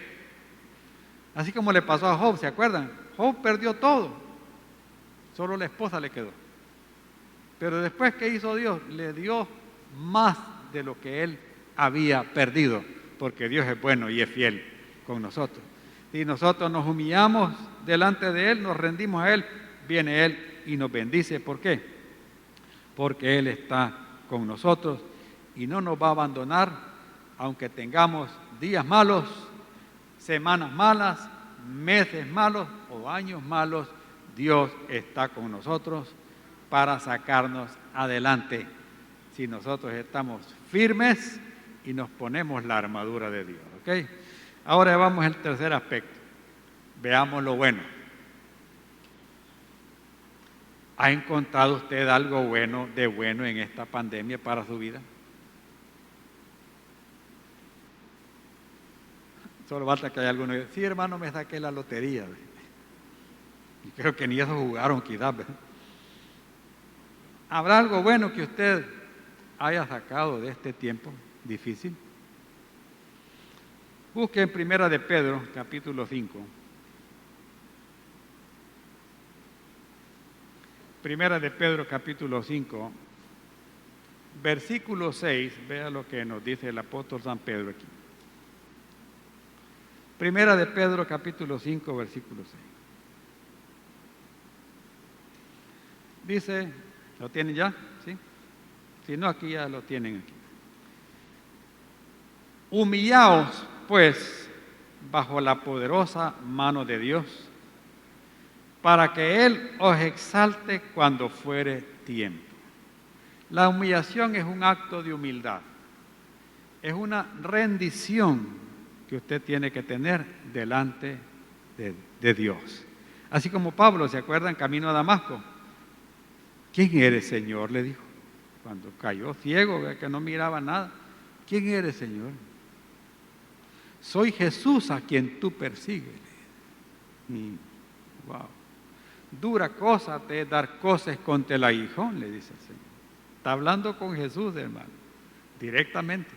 Así como le pasó a Job, ¿se acuerdan? Job perdió todo, solo la esposa le quedó. Pero después, ¿qué hizo Dios? Le dio más de lo que él había perdido, porque Dios es bueno y es fiel con nosotros. Si nosotros nos humillamos delante de Él, nos rendimos a Él, viene Él y nos bendice. ¿Por qué? Porque Él está con nosotros y no nos va a abandonar, aunque tengamos días malos, semanas malas, meses malos o años malos. Dios está con nosotros para sacarnos adelante si nosotros estamos firmes y nos ponemos la armadura de Dios. ¿Ok? Ahora vamos al tercer aspecto. Veamos lo bueno. ¿Ha encontrado usted algo bueno en esta pandemia para su vida? Solo falta que haya alguno que diga, sí, hermano, me saqué la lotería. Y creo que ni eso jugaron quizás. ¿Habrá algo bueno que usted haya sacado de este tiempo difícil? Busque en Primera de Pedro, capítulo 5. Primera de Pedro, capítulo 5, versículo 6. Vea lo que nos dice el apóstol San Pedro aquí. Primera de Pedro, capítulo 5, versículo 6. Dice, ¿lo tienen ya? ¿Sí? Si no, aquí ya lo tienen aquí. Humillaos, pues, bajo la poderosa mano de Dios, para que Él os exalte cuando fuere tiempo. La humillación es un acto de humildad, es una rendición que usted tiene que tener delante de Dios. Así como Pablo, ¿se acuerdan? Camino a Damasco. ¿Quién eres, Señor?, le dijo. cuando cayó ciego, que no miraba nada. ¿Quién eres, Señor? Soy Jesús a quien tú persigues. Wow. Dura cosa te es dar cosas contra el aguijón, le dice el Señor. Está hablando con Jesús, hermano, directamente.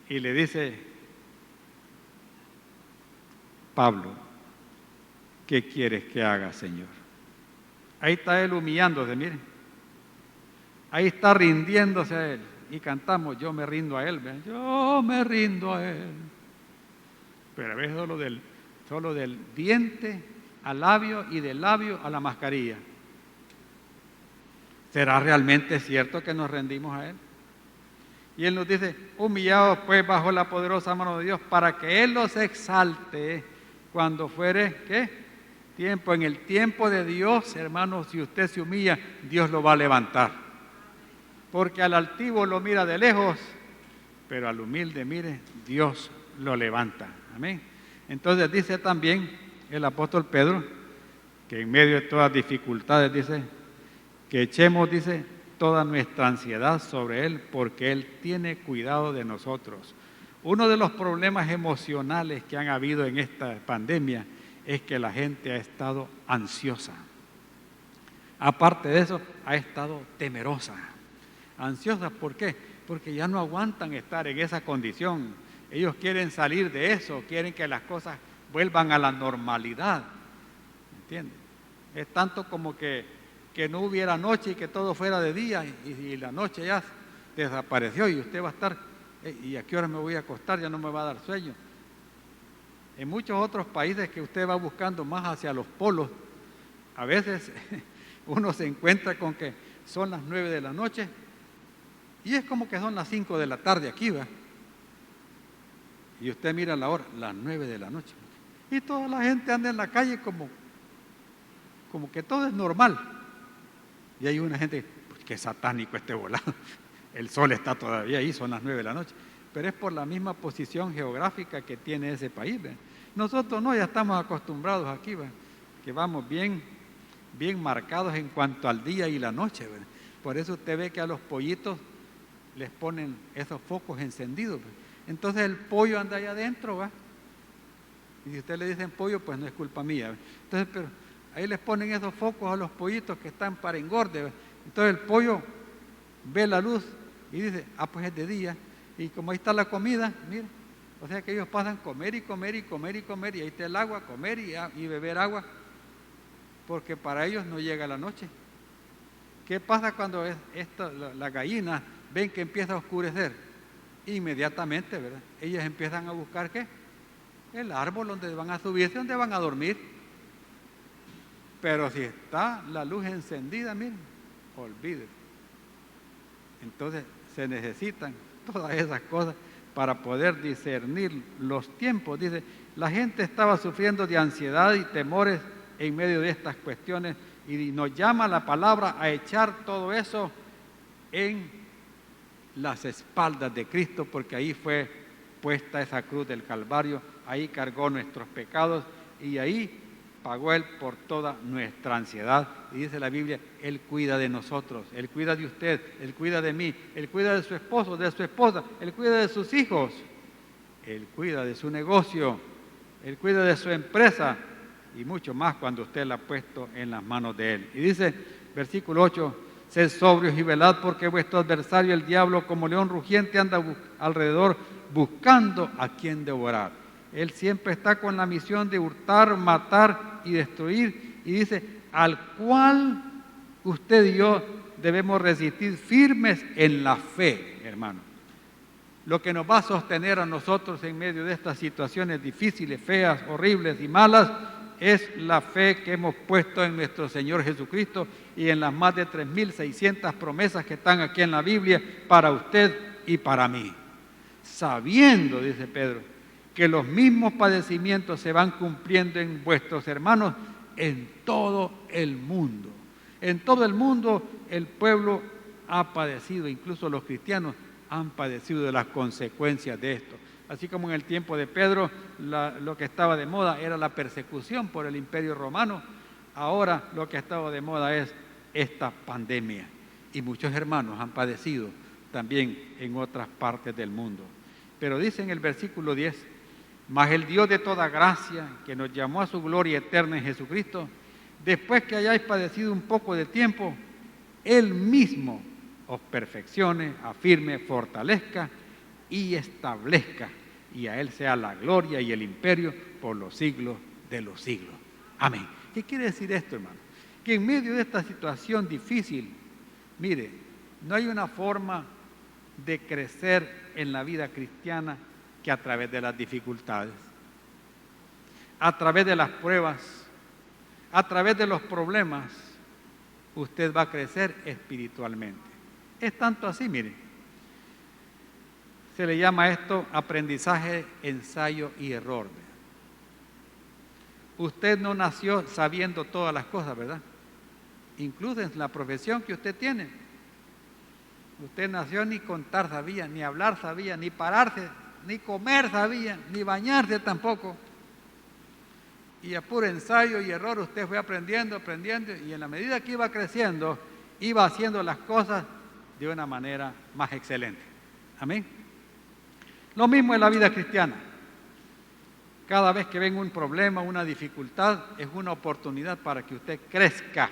Y le dice Pablo, ¿qué quieres que haga, Señor? Ahí está él humillándose, miren. Ahí está rindiéndose a él. Y cantamos, yo me rindo a él, ¿ven? Yo me rindo a él. Pero a veces solo del diente al labio y del labio a la mascarilla. ¿Será realmente cierto que nos rendimos a él? Y él nos dice, humillados pues bajo la poderosa mano de Dios, para que él los exalte cuando fuere, ¿qué? Tiempo. En el tiempo de Dios, hermanos, si usted se humilla, Dios lo va a levantar. Porque al altivo lo mira de lejos, pero al humilde, mire, Dios lo levanta. Amén. Entonces dice también el apóstol Pedro, que en medio de todas dificultades dice, que echemos, dice, toda nuestra ansiedad sobre Él, porque Él tiene cuidado de nosotros. Uno de los problemas emocionales que han habido en esta pandemia es que la gente ha estado ansiosa. Aparte de eso, ha estado temerosa. Ansiosa, ¿por qué? Porque ya no aguantan estar en esa condición. Ellos quieren salir de eso, quieren que las cosas vuelvan a la normalidad. ¿Entiendes? Es tanto como que no hubiera noche y que todo fuera de día y la noche ya desapareció y usted va a estar, ¿y a qué hora me voy a acostar? Ya no me va a dar sueño. En muchos otros países que usted va buscando más hacia los polos, a veces uno se encuentra con que son las 9 de la noche y es como que son las 5 de la tarde aquí, ¿va? Y usted mira la hora, las 9 de la noche. Y toda la gente anda en la calle como que todo es normal. Y hay una gente, pues qué satánico este volado. El sol está todavía ahí, son las 9 de la noche. Pero es por la misma posición geográfica que tiene ese país, ¿ve? Nosotros no, ya estamos acostumbrados aquí, ¿ve? Que vamos bien marcados en cuanto al día y la noche, ¿ve? Por eso usted ve que a los pollitos les ponen esos focos encendidos, ¿ve? Entonces el pollo anda allá adentro, ¿va? Y si usted le dicen pollo, pues no es culpa mía, ¿ve? Entonces, pero ahí les ponen esos focos a los pollitos que están para engorde, ¿ve? Entonces el pollo ve la luz y dice, pues es de día. Y como ahí está la comida, mira, o sea que ellos pasan comer y comer y comer y comer, y ahí está el agua, comer y beber agua, porque para ellos no llega la noche. ¿Qué pasa cuando la gallina ven que empieza a oscurecer? Inmediatamente, ¿verdad? Ellas empiezan a buscar, ¿qué? El árbol donde van a subirse, donde van a dormir. Pero si está la luz encendida, miren, olvídese. Entonces se necesitan todas esas cosas para poder discernir los tiempos. Dice, la gente estaba sufriendo de ansiedad y temores en medio de estas cuestiones y nos llama la palabra a echar todo eso en las espaldas de Cristo, porque ahí fue puesta esa cruz del Calvario, ahí cargó nuestros pecados y ahí pagó Él por toda nuestra ansiedad. Y dice la Biblia, Él cuida de nosotros, Él cuida de usted, Él cuida de mí, Él cuida de su esposo, de su esposa, Él cuida de sus hijos, Él cuida de su negocio, Él cuida de su empresa y mucho más cuando usted la ha puesto en las manos de Él. Y dice, versículo 8, sed sobrios y velad, porque vuestro adversario el diablo como león rugiente anda alrededor buscando a quien devorar. Él siempre está con la misión de hurtar, matar y destruir. Y dice, al cual usted y yo debemos resistir firmes en la fe, hermano. Lo que nos va a sostener a nosotros en medio de estas situaciones difíciles, feas, horribles y malas, es la fe que hemos puesto en nuestro Señor Jesucristo y en las más de 3.600 promesas que están aquí en la Biblia para usted y para mí. Sabiendo, dice Pedro, que los mismos padecimientos se van cumpliendo en vuestros hermanos en todo el mundo. En todo el mundo el pueblo ha padecido, incluso los cristianos han padecido de las consecuencias de esto. Así como en el tiempo de Pedro lo que estaba de moda era la persecución por el Imperio Romano, ahora lo que ha estado de moda es esta pandemia. y muchos hermanos han padecido también en otras partes del mundo. Pero dice en el versículo 10, mas el Dios de toda gracia, que nos llamó a su gloria eterna en Jesucristo, después que hayáis padecido un poco de tiempo, Él mismo os perfeccione, afirme, fortalezca y establezca. Y a Él sea la gloria y el imperio por los siglos de los siglos. Amén. ¿Qué quiere decir esto, hermano? Que en medio de esta situación difícil, mire, no hay una forma de crecer en la vida cristiana que a través de las dificultades, a través de las pruebas, a través de los problemas, usted va a crecer espiritualmente. Es tanto así, mire. Se le llama esto aprendizaje, ensayo y error. Usted no nació sabiendo todas las cosas, ¿verdad? Incluso en la profesión que usted tiene. Usted nació ni contar sabía, ni hablar sabía, ni pararse, ni comer sabía, ni bañarse tampoco. Y a puro ensayo y error usted fue aprendiendo, y en la medida que iba creciendo, iba haciendo las cosas de una manera más excelente. Amén. Lo mismo en la vida cristiana. Cada vez que venga un problema, una dificultad, es una oportunidad para que usted crezca,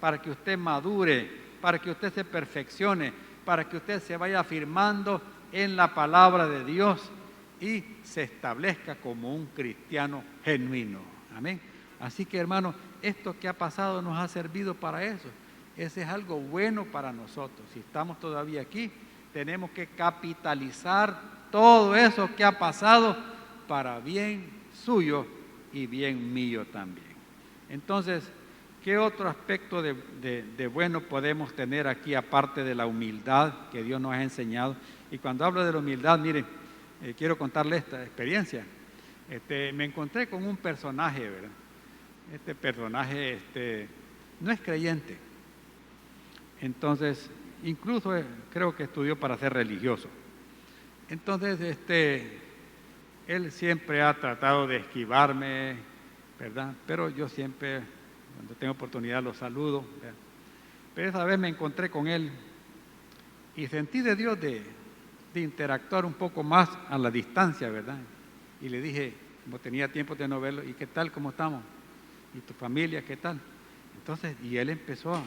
para que usted madure, para que usted se perfeccione, para que usted se vaya afirmando en la palabra de Dios y se establezca como un cristiano genuino. Amén. Así que, hermano, esto que ha pasado nos ha servido para eso. Ese es algo bueno para nosotros. Si estamos todavía aquí, tenemos que capitalizar todo eso que ha pasado para bien suyo y bien mío también. Entonces, ¿qué otro aspecto de bueno podemos tener aquí aparte de la humildad que Dios nos ha enseñado? Y cuando hablo de la humildad, miren, quiero contarle esta experiencia. Me encontré con un personaje, ¿verdad? Este personaje no es creyente. Entonces, incluso creo que estudió para ser religioso. Entonces, él siempre ha tratado de esquivarme, ¿verdad? Pero yo siempre, cuando tengo oportunidad, lo saludo, ¿verdad? Pero esa vez me encontré con él y sentí de Dios de interactuar un poco más a la distancia, ¿verdad? Y le dije, como tenía tiempo de no verlo, ¿y qué tal? ¿Cómo estamos? ¿Y tu familia qué tal? Entonces, y él empezó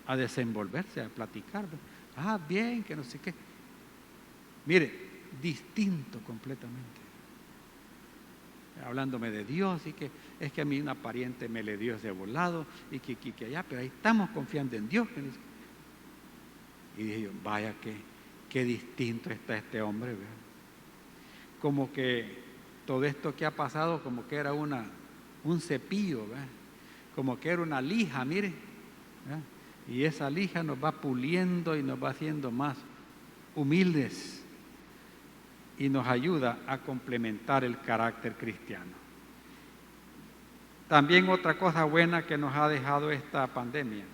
a desenvolverse, a platicar, ¿verdad? Ah, bien, que no sé qué. Mire, distinto completamente. Hablándome de Dios y que es que a mí una pariente me le dio ese volado y que allá, pero ahí estamos confiando en Dios. Y dije yo, vaya qué distinto está este hombre, ¿verdad? Como que todo esto que ha pasado como que era un cepillo, ¿verdad? Como que era una lija, mire, ¿verdad? Y esa lija nos va puliendo y nos va haciendo más humildes y nos ayuda a complementar el carácter cristiano. También otra cosa buena que nos ha dejado esta pandemia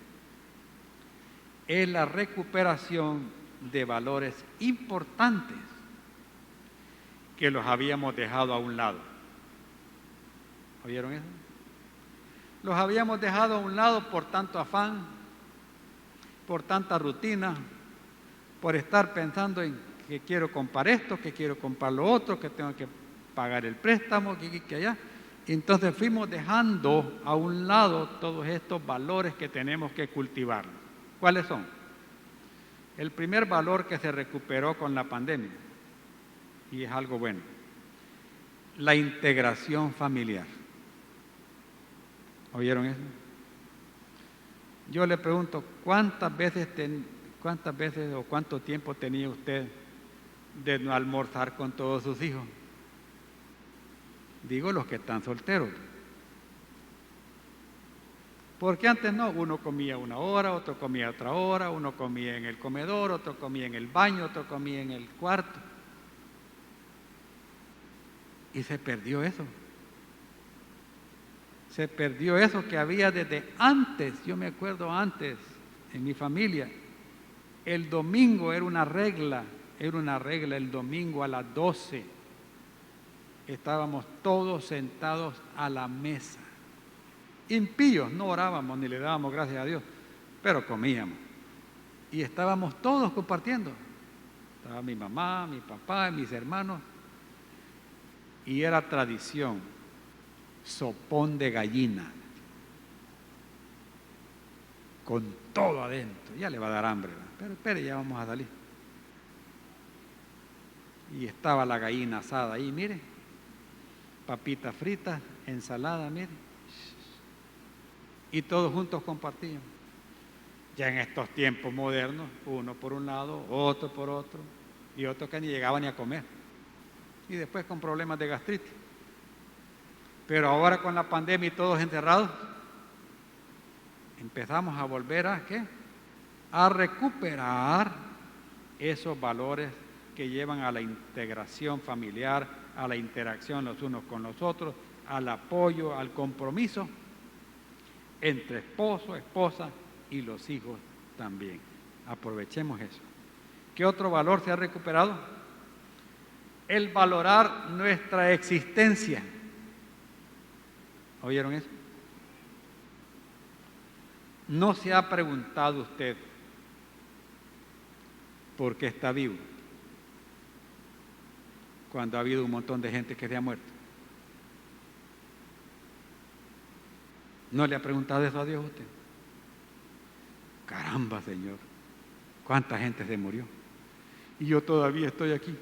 es la recuperación de valores importantes que los habíamos dejado a un lado. ¿Oyeron eso? Los habíamos dejado a un lado por tanto afán, por tanta rutina, por estar pensando en que quiero comprar esto, que quiero comprar lo otro, que tengo que pagar el préstamo, que allá. Entonces fuimos dejando a un lado todos estos valores que tenemos que cultivar. ¿Cuáles son? El primer valor que se recuperó con la pandemia, y es algo bueno, la integración familiar. ¿Oyeron eso? Yo le pregunto, ¿cuántas veces o cuánto tiempo tenía usted de no almorzar con todos sus hijos? Digo los que están solteros. Porque antes no, uno comía una hora, otro comía otra hora, uno comía en el comedor, otro comía en el baño, otro comía en el cuarto. Y se perdió eso. Se perdió eso que había desde antes. Yo me acuerdo antes, en mi familia, el domingo era una regla el domingo a las 12. Estábamos todos sentados a la mesa. Impíos, no orábamos ni le dábamos gracias a Dios, pero comíamos. Y estábamos todos compartiendo. Estaba mi mamá, mi papá, mis hermanos. Y era tradición, sopón de gallina, con todo adentro. Ya le va a dar hambre, ¿verdad? Pero espere, ya vamos a salir. Y estaba la gallina asada ahí, mire, papitas fritas, ensalada, mire. Y todos juntos compartíamos. Ya en estos tiempos modernos, uno por un lado, otro por otro, y otros que ni llegaban ni a comer. Y después con problemas de gastritis. Pero ahora con la pandemia y todos encerrados, empezamos a volver a ¿qué? A recuperar esos valores que llevan a la integración familiar, a la interacción los unos con los otros, al apoyo, al compromiso entre esposo, esposa y los hijos también. Aprovechemos eso. ¿Qué otro valor se ha recuperado? El valorar nuestra existencia. ¿Oyeron eso? ¿No se ha preguntado usted por qué está vivo cuando ha habido un montón de gente que se ha muerto? ¿No le ha preguntado eso a Dios usted? Caramba, Señor, ¿cuánta gente se murió? Y yo todavía estoy aquí.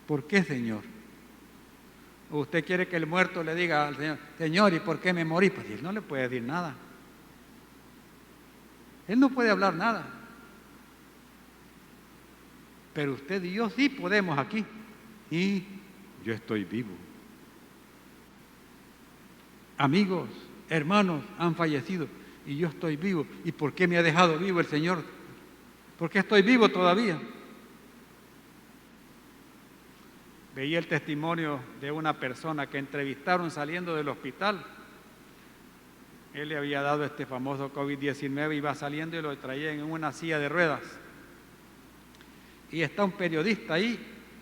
¿Por qué, Señor? ¿O usted quiere que el muerto le diga al Señor, Señor, ¿y por qué me morí? Pues él no le puede decir nada. Él no puede hablar nada. Pero usted y yo sí podemos aquí. Y yo estoy vivo. Amigos, hermanos han fallecido y yo estoy vivo. ¿Y por qué me ha dejado vivo el Señor? ¿Por qué estoy vivo todavía? Veía el testimonio de una persona que entrevistaron saliendo del hospital. Él le había dado este famoso COVID-19, iba saliendo y lo traían en una silla de ruedas. Y está un periodista ahí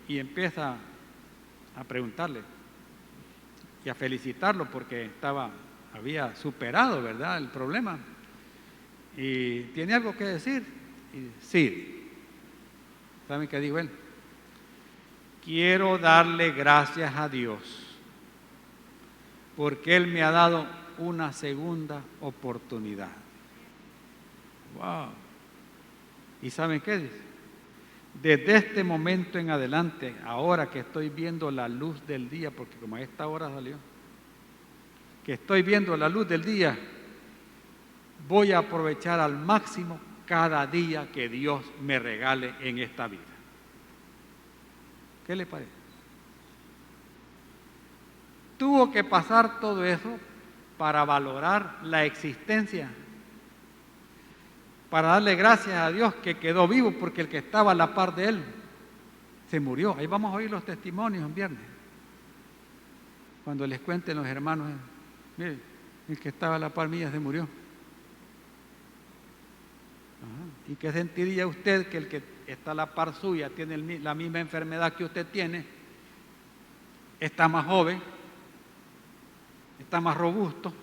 y empieza a preguntarle y a felicitarlo porque había superado, ¿verdad?, el problema. Y ¿tiene algo que decir? Y, sí. ¿Saben qué dijo él? Quiero darle gracias a Dios porque Él me ha dado una segunda oportunidad. ¡Wow! ¿Y saben qué dice? Desde este momento en adelante, ahora que estoy viendo la luz del día, porque como a esta hora salió, que estoy viendo la luz del día, voy a aprovechar al máximo cada día que Dios me regale en esta vida. ¿Qué le parece? Tuvo que pasar todo eso para valorar la existencia, para darle gracias a Dios que quedó vivo, porque el que estaba a la par de él se murió. Ahí vamos a oír los testimonios en viernes, cuando les cuenten los hermanos, mire, el que estaba a la par mía se murió. Ajá. ¿Y qué sentiría usted que el que está a la par suya tiene la misma enfermedad que usted tiene, está más joven, está más robusto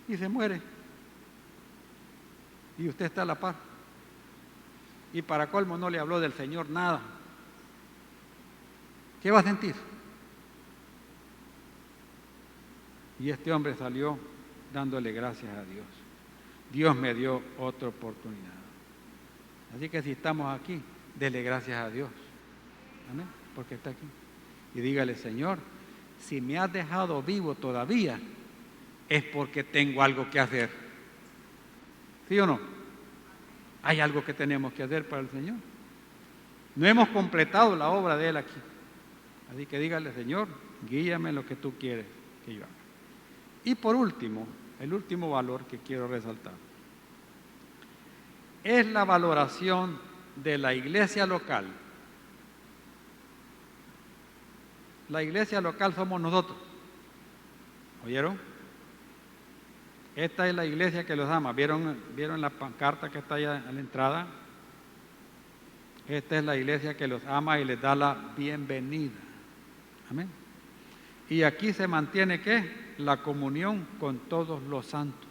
y se muere? Y usted está a la par. Y para colmo no le habló del Señor nada. ¿Qué va a sentir? Y este hombre salió dándole gracias a Dios. Dios me dio otra oportunidad. Así que si estamos aquí, dele gracias a Dios. Amén, porque está aquí. Y dígale, Señor, si me has dejado vivo todavía, es porque tengo algo que hacer. ¿Sí o no? Hay algo que tenemos que hacer para el Señor. No hemos completado la obra de Él aquí. Así que dígale, Señor, guíame en lo que tú quieres que yo haga. Y por último, el último valor que quiero resaltar es la valoración de la iglesia local. La iglesia local somos nosotros. ¿Oyeron? Esta es la iglesia que los ama. ¿Vieron la pancarta que está allá a la entrada? Esta es la iglesia que los ama y les da la bienvenida. Amén. Y aquí se mantiene ¿qué? La comunión con todos los santos.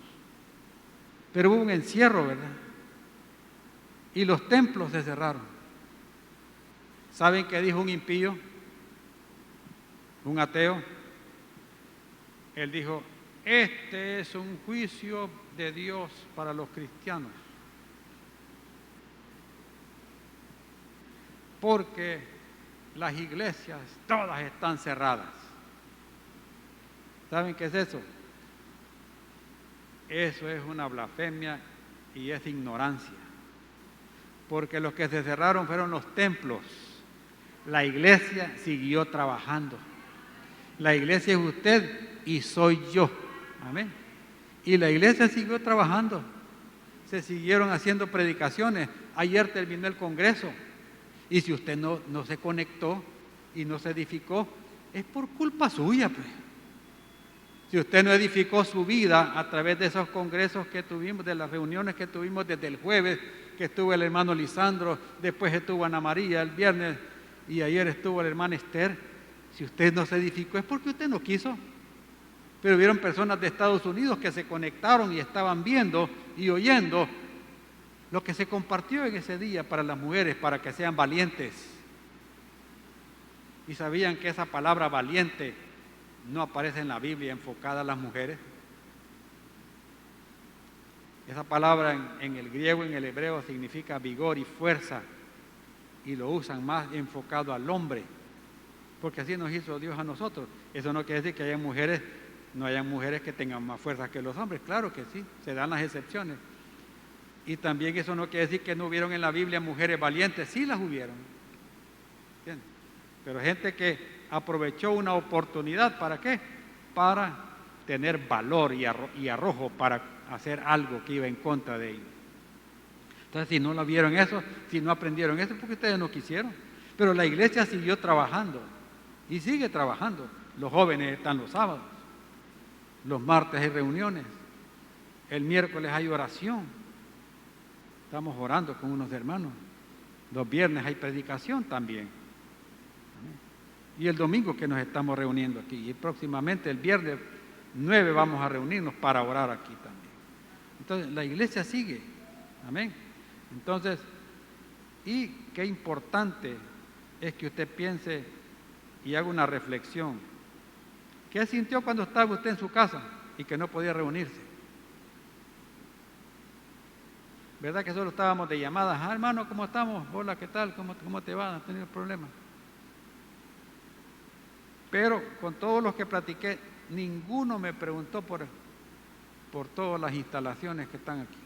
Pero hubo un encierro, ¿verdad? Y los templos se cerraron. ¿Saben qué dijo un impío? Un ateo. Él dijo, este es un juicio de Dios para los cristianos. Porque las iglesias todas están cerradas. ¿Saben qué es eso? Eso es una blasfemia y es ignorancia. Porque los que se cerraron fueron los templos. La iglesia siguió trabajando. La iglesia es usted y soy yo. Amén. Y la iglesia siguió trabajando. Se siguieron haciendo predicaciones. Ayer terminó el congreso. Y si usted no se conectó y no se edificó, es por culpa suya, pues. Si usted no edificó su vida a través de esos congresos que tuvimos, de las reuniones que tuvimos desde el jueves, que estuvo el hermano Lisandro, después estuvo Ana María el viernes y ayer estuvo la hermana Esther, si usted no se edificó es porque usted no quiso. Pero hubieron personas de Estados Unidos que se conectaron y estaban viendo y oyendo lo que se compartió en ese día para las mujeres, para que sean valientes. Y sabían que esa palabra valiente no aparece en la Biblia enfocada a las mujeres. Esa palabra en el griego, en el hebreo, significa vigor y fuerza, y lo usan más enfocado al hombre, porque así nos hizo Dios a nosotros. Eso no quiere decir que no hayan mujeres que tengan más fuerza que los hombres, claro que sí, se dan las excepciones. Y también eso no quiere decir que no hubieron en la Biblia mujeres valientes, sí las hubieron. ¿Entiendes? Pero gente que aprovechó una oportunidad, ¿para qué? Para tener valor y arrojo para hacer algo que iba en contra de ellos. Entonces, si no lo vieron eso, si no aprendieron eso, porque ustedes no quisieron. Pero la iglesia siguió trabajando y sigue trabajando. Los jóvenes están los sábados, los martes hay reuniones, el miércoles hay oración. Estamos orando con unos hermanos. Los viernes hay predicación también. Y el domingo que nos estamos reuniendo aquí. Y próximamente el viernes 9 vamos a reunirnos para orar aquí también. Entonces la iglesia sigue. Amén. Entonces, y qué importante es que usted piense y haga una reflexión. ¿Qué sintió cuando estaba usted en su casa y que no podía reunirse? ¿Verdad que solo estábamos de llamadas? Ah, hermano, ¿cómo estamos? Hola, ¿qué tal? ¿Cómo te va? ¿Has tenido problemas? Pero con todos los que platiqué, ninguno me preguntó por todas las instalaciones que están aquí.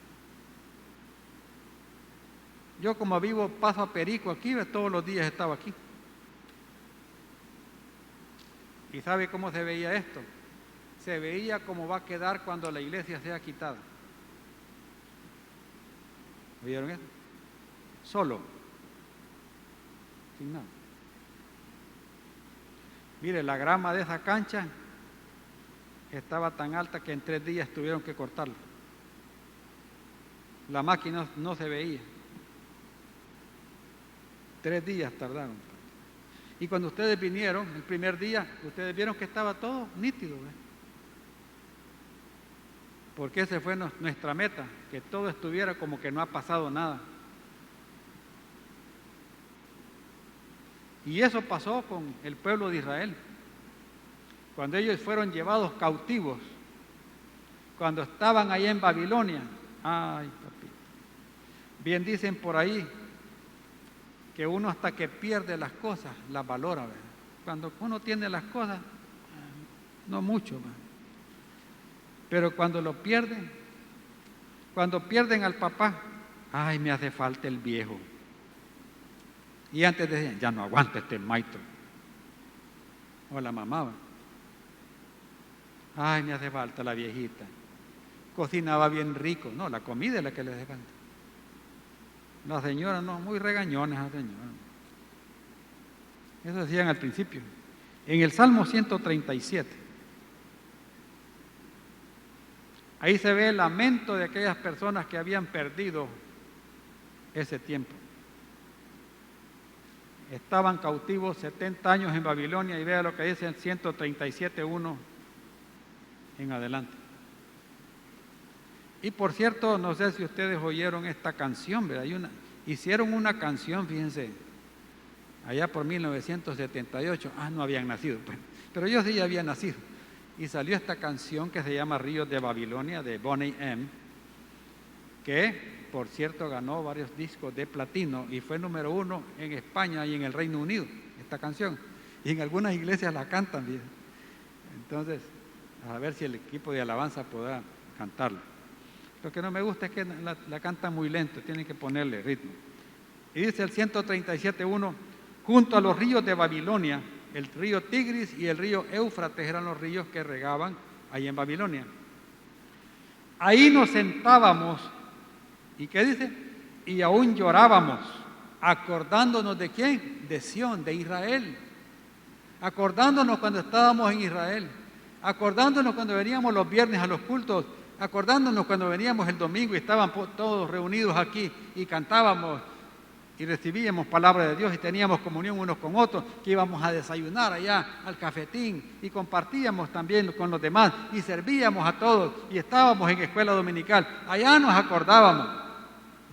Yo como vivo paso a Perico aquí, todos los días estaba aquí. ¿Y sabe cómo se veía esto? Se veía cómo va a quedar cuando la iglesia sea quitada. ¿Oyeron eso? Solo, sin nada. Mire, la grama de esa cancha estaba tan alta que en 3 días tuvieron que cortarla. La máquina no se veía. 3 días tardaron. Y cuando ustedes vinieron, el primer día, ustedes vieron que estaba todo nítido, ¿eh? Porque esa fue nuestra meta, que todo estuviera como que no ha pasado nada. Y eso pasó con el pueblo de Israel. Cuando ellos fueron llevados cautivos, cuando estaban allá en Babilonia, ay, papito, bien dicen por ahí que uno hasta que pierde las cosas las valora, ¿verdad? Cuando uno tiene las cosas, no mucho, ¿verdad? Pero cuando lo pierden, cuando pierden al papá, ay, me hace falta el viejo. Y antes decían, ya no aguanto este maestro. O la mamá, ¿verdad? Ay, me hace falta la viejita. Cocinaba bien rico. No, la comida es la que le hace falta. La señora no, muy regañones la señora. Eso decían al principio. En el Salmo 137. Ahí se ve el lamento de aquellas personas que habían perdido ese tiempo. Estaban cautivos 70 años en Babilonia y vea lo que dice el 137:1 en adelante. Y por cierto, no sé si ustedes oyeron esta canción, ¿verdad? Hicieron una canción, fíjense, allá por 1978. No habían nacido, pues, pero yo sí ya había nacido. Y salió esta canción que se llama Ríos de Babilonia, de Boney M., que por cierto ganó varios discos de platino y fue número 1 en España y en el Reino Unido, esta canción. Y en algunas iglesias la cantan bien. Entonces, a ver si el equipo de alabanza podrá cantarla. Lo que no me gusta es que la cantan muy lento, tienen que ponerle ritmo. Y dice el 137.1, junto a los ríos de Babilonia, el río Tigris y el río Éufrates eran los ríos que regaban ahí en Babilonia. Ahí nos sentábamos, ¿y qué dice? Y aún llorábamos, acordándonos ¿de quién? De Sión, de Israel. Acordándonos cuando estábamos en Israel, acordándonos cuando veníamos los viernes a los cultos, acordándonos cuando veníamos el domingo y estaban todos reunidos aquí y cantábamos y recibíamos palabra de Dios y teníamos comunión unos con otros, que íbamos a desayunar allá al cafetín y compartíamos también con los demás y servíamos a todos y estábamos en escuela dominical. Allá nos acordábamos,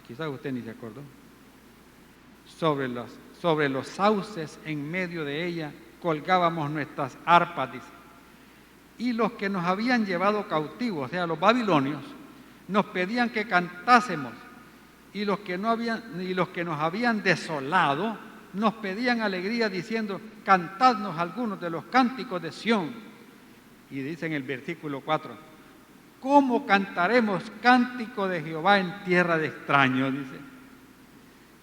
quizás usted ni se acordó, sobre los sauces en medio de ella colgábamos nuestras arpas, dice. Y los que nos habían llevado cautivos, o sea, los babilonios, nos pedían que cantásemos. Y los que nos habían desolado, nos pedían alegría diciendo, cantadnos algunos de los cánticos de Sión. Y dice en el versículo 4, ¿cómo cantaremos cántico de Jehová en tierra de extraños? Dice,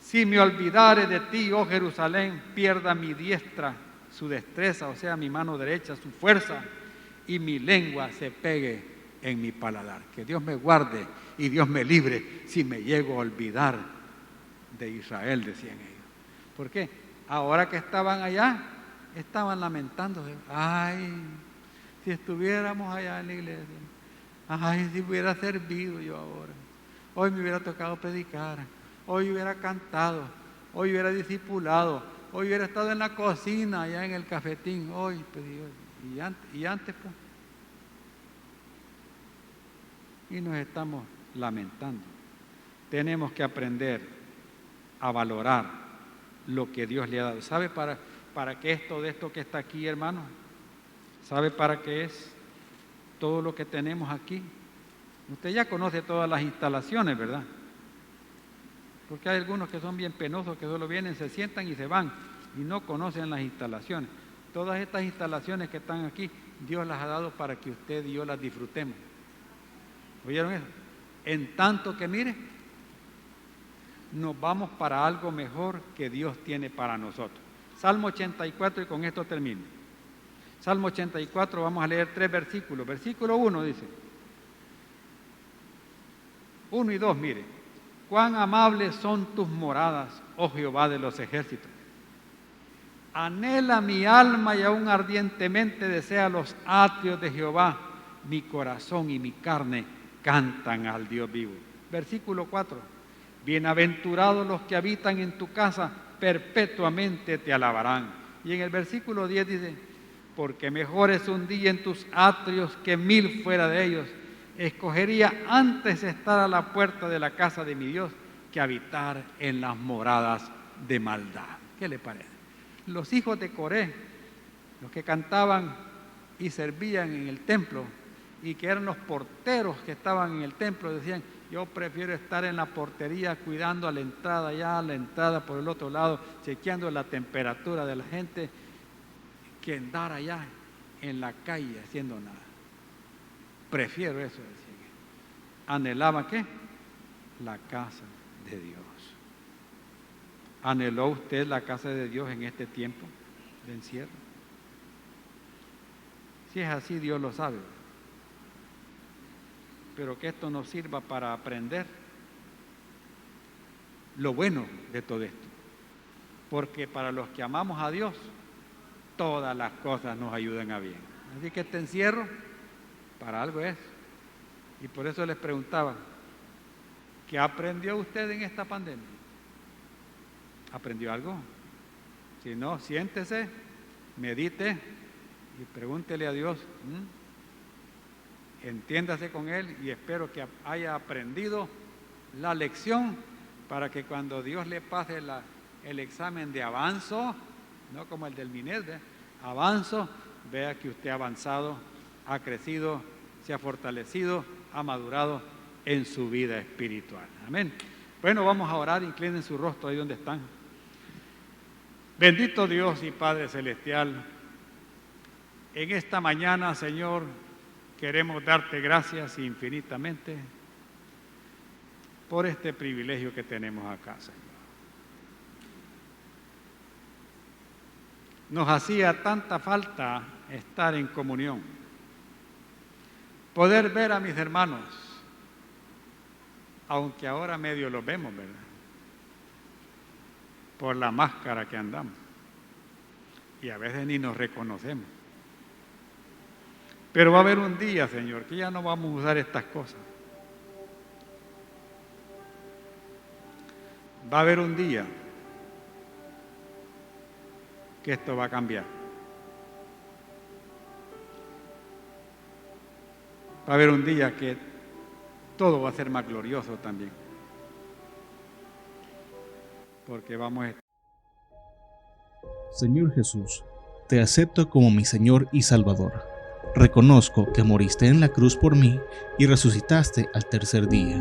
si me olvidare de ti, oh Jerusalén, pierda mi diestra su destreza, o sea, mi mano derecha, su fuerza, y mi lengua se pegue en mi paladar. Que Dios me guarde y Dios me libre si me llego a olvidar de Israel, decían ellos. ¿Por qué? Ahora que estaban allá, estaban lamentándose. Ay, si estuviéramos allá en la iglesia. Ay, si hubiera servido yo ahora. Hoy me hubiera tocado predicar. Hoy hubiera cantado. Hoy hubiera discipulado. Hoy hubiera estado en la cocina, allá en el cafetín, hoy, y antes, pues. Y nos estamos lamentando. Tenemos que aprender a valorar lo que Dios le ha dado. ¿Sabe para qué es todo esto que está aquí, hermano? ¿Sabe para qué es todo lo que tenemos aquí? Usted ya conoce todas las instalaciones, ¿verdad? Porque hay algunos que son bien penosos, que solo vienen, se sientan y se van y no conocen las instalaciones. Todas estas instalaciones que están aquí, Dios las ha dado para que usted y yo las disfrutemos. ¿Oyeron eso? En tanto que, mire, nos vamos para algo mejor que Dios tiene para nosotros. Salmo 84, y con esto termino. Salmo 84, vamos a leer 3 versículos. Versículo 1 dice, 1 y 2, mire. Cuán amables son tus moradas, oh Jehová de los ejércitos. Anhela mi alma y aún ardientemente desea los atrios de Jehová. Mi corazón y mi carne cantan al Dios vivo. Versículo 4. Bienaventurados los que habitan en tu casa, perpetuamente te alabarán. Y en el versículo 10 dice, porque mejor es un día en tus atrios que 1000 fuera de ellos. Escogería antes estar a la puerta de la casa de mi Dios que habitar en las moradas de maldad. ¿Qué le parece? Los hijos de Coré, los que cantaban y servían en el templo y que eran los porteros que estaban en el templo, decían, yo prefiero estar en la portería cuidando a la entrada, allá a la entrada por el otro lado, chequeando la temperatura de la gente, que andar allá en la calle haciendo nada. Prefiero eso, decían. ¿Anhelaba qué? La casa de Dios. ¿Anheló usted la casa de Dios en este tiempo de encierro? Si es así, Dios lo sabe. Pero que esto nos sirva para aprender lo bueno de todo esto. Porque para los que amamos a Dios, todas las cosas nos ayudan a bien. Así que este encierro, para algo es. Y por eso les preguntaba, ¿qué aprendió usted en esta pandemia? ¿Aprendió algo? Si no, siéntese, medite y pregúntele a Dios, entiéndase con él y espero que haya aprendido la lección para que cuando Dios le pase el examen de avanzo, no como el del MINED, avanzo, vea que usted ha avanzado, ha crecido, se ha fortalecido, ha madurado en su vida espiritual. Amén. Bueno, vamos a orar, inclinen su rostro ahí donde están. Bendito Dios y Padre Celestial, en esta mañana, Señor, queremos darte gracias infinitamente por este privilegio que tenemos acá, Señor. Nos hacía tanta falta estar en comunión, poder ver a mis hermanos, aunque ahora medio los vemos, ¿verdad? Por la máscara que andamos y a veces ni nos reconocemos. Pero va a haber un día, Señor, que ya no vamos a usar estas cosas. Va a haber un día que esto va a cambiar. Va a haber un día que todo va a ser más glorioso también. Porque vamos a estar.
Señor Jesús, te acepto como mi Señor y Salvador. Reconozco que moriste en la cruz por mí y resucitaste al tercer día.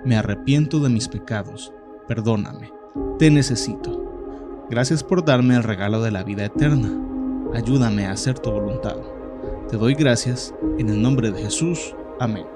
Me arrepiento de mis pecados. Perdóname. Te necesito. Gracias por darme el regalo de la vida eterna. Ayúdame a hacer tu voluntad. Te doy gracias en el nombre de Jesús. Amén.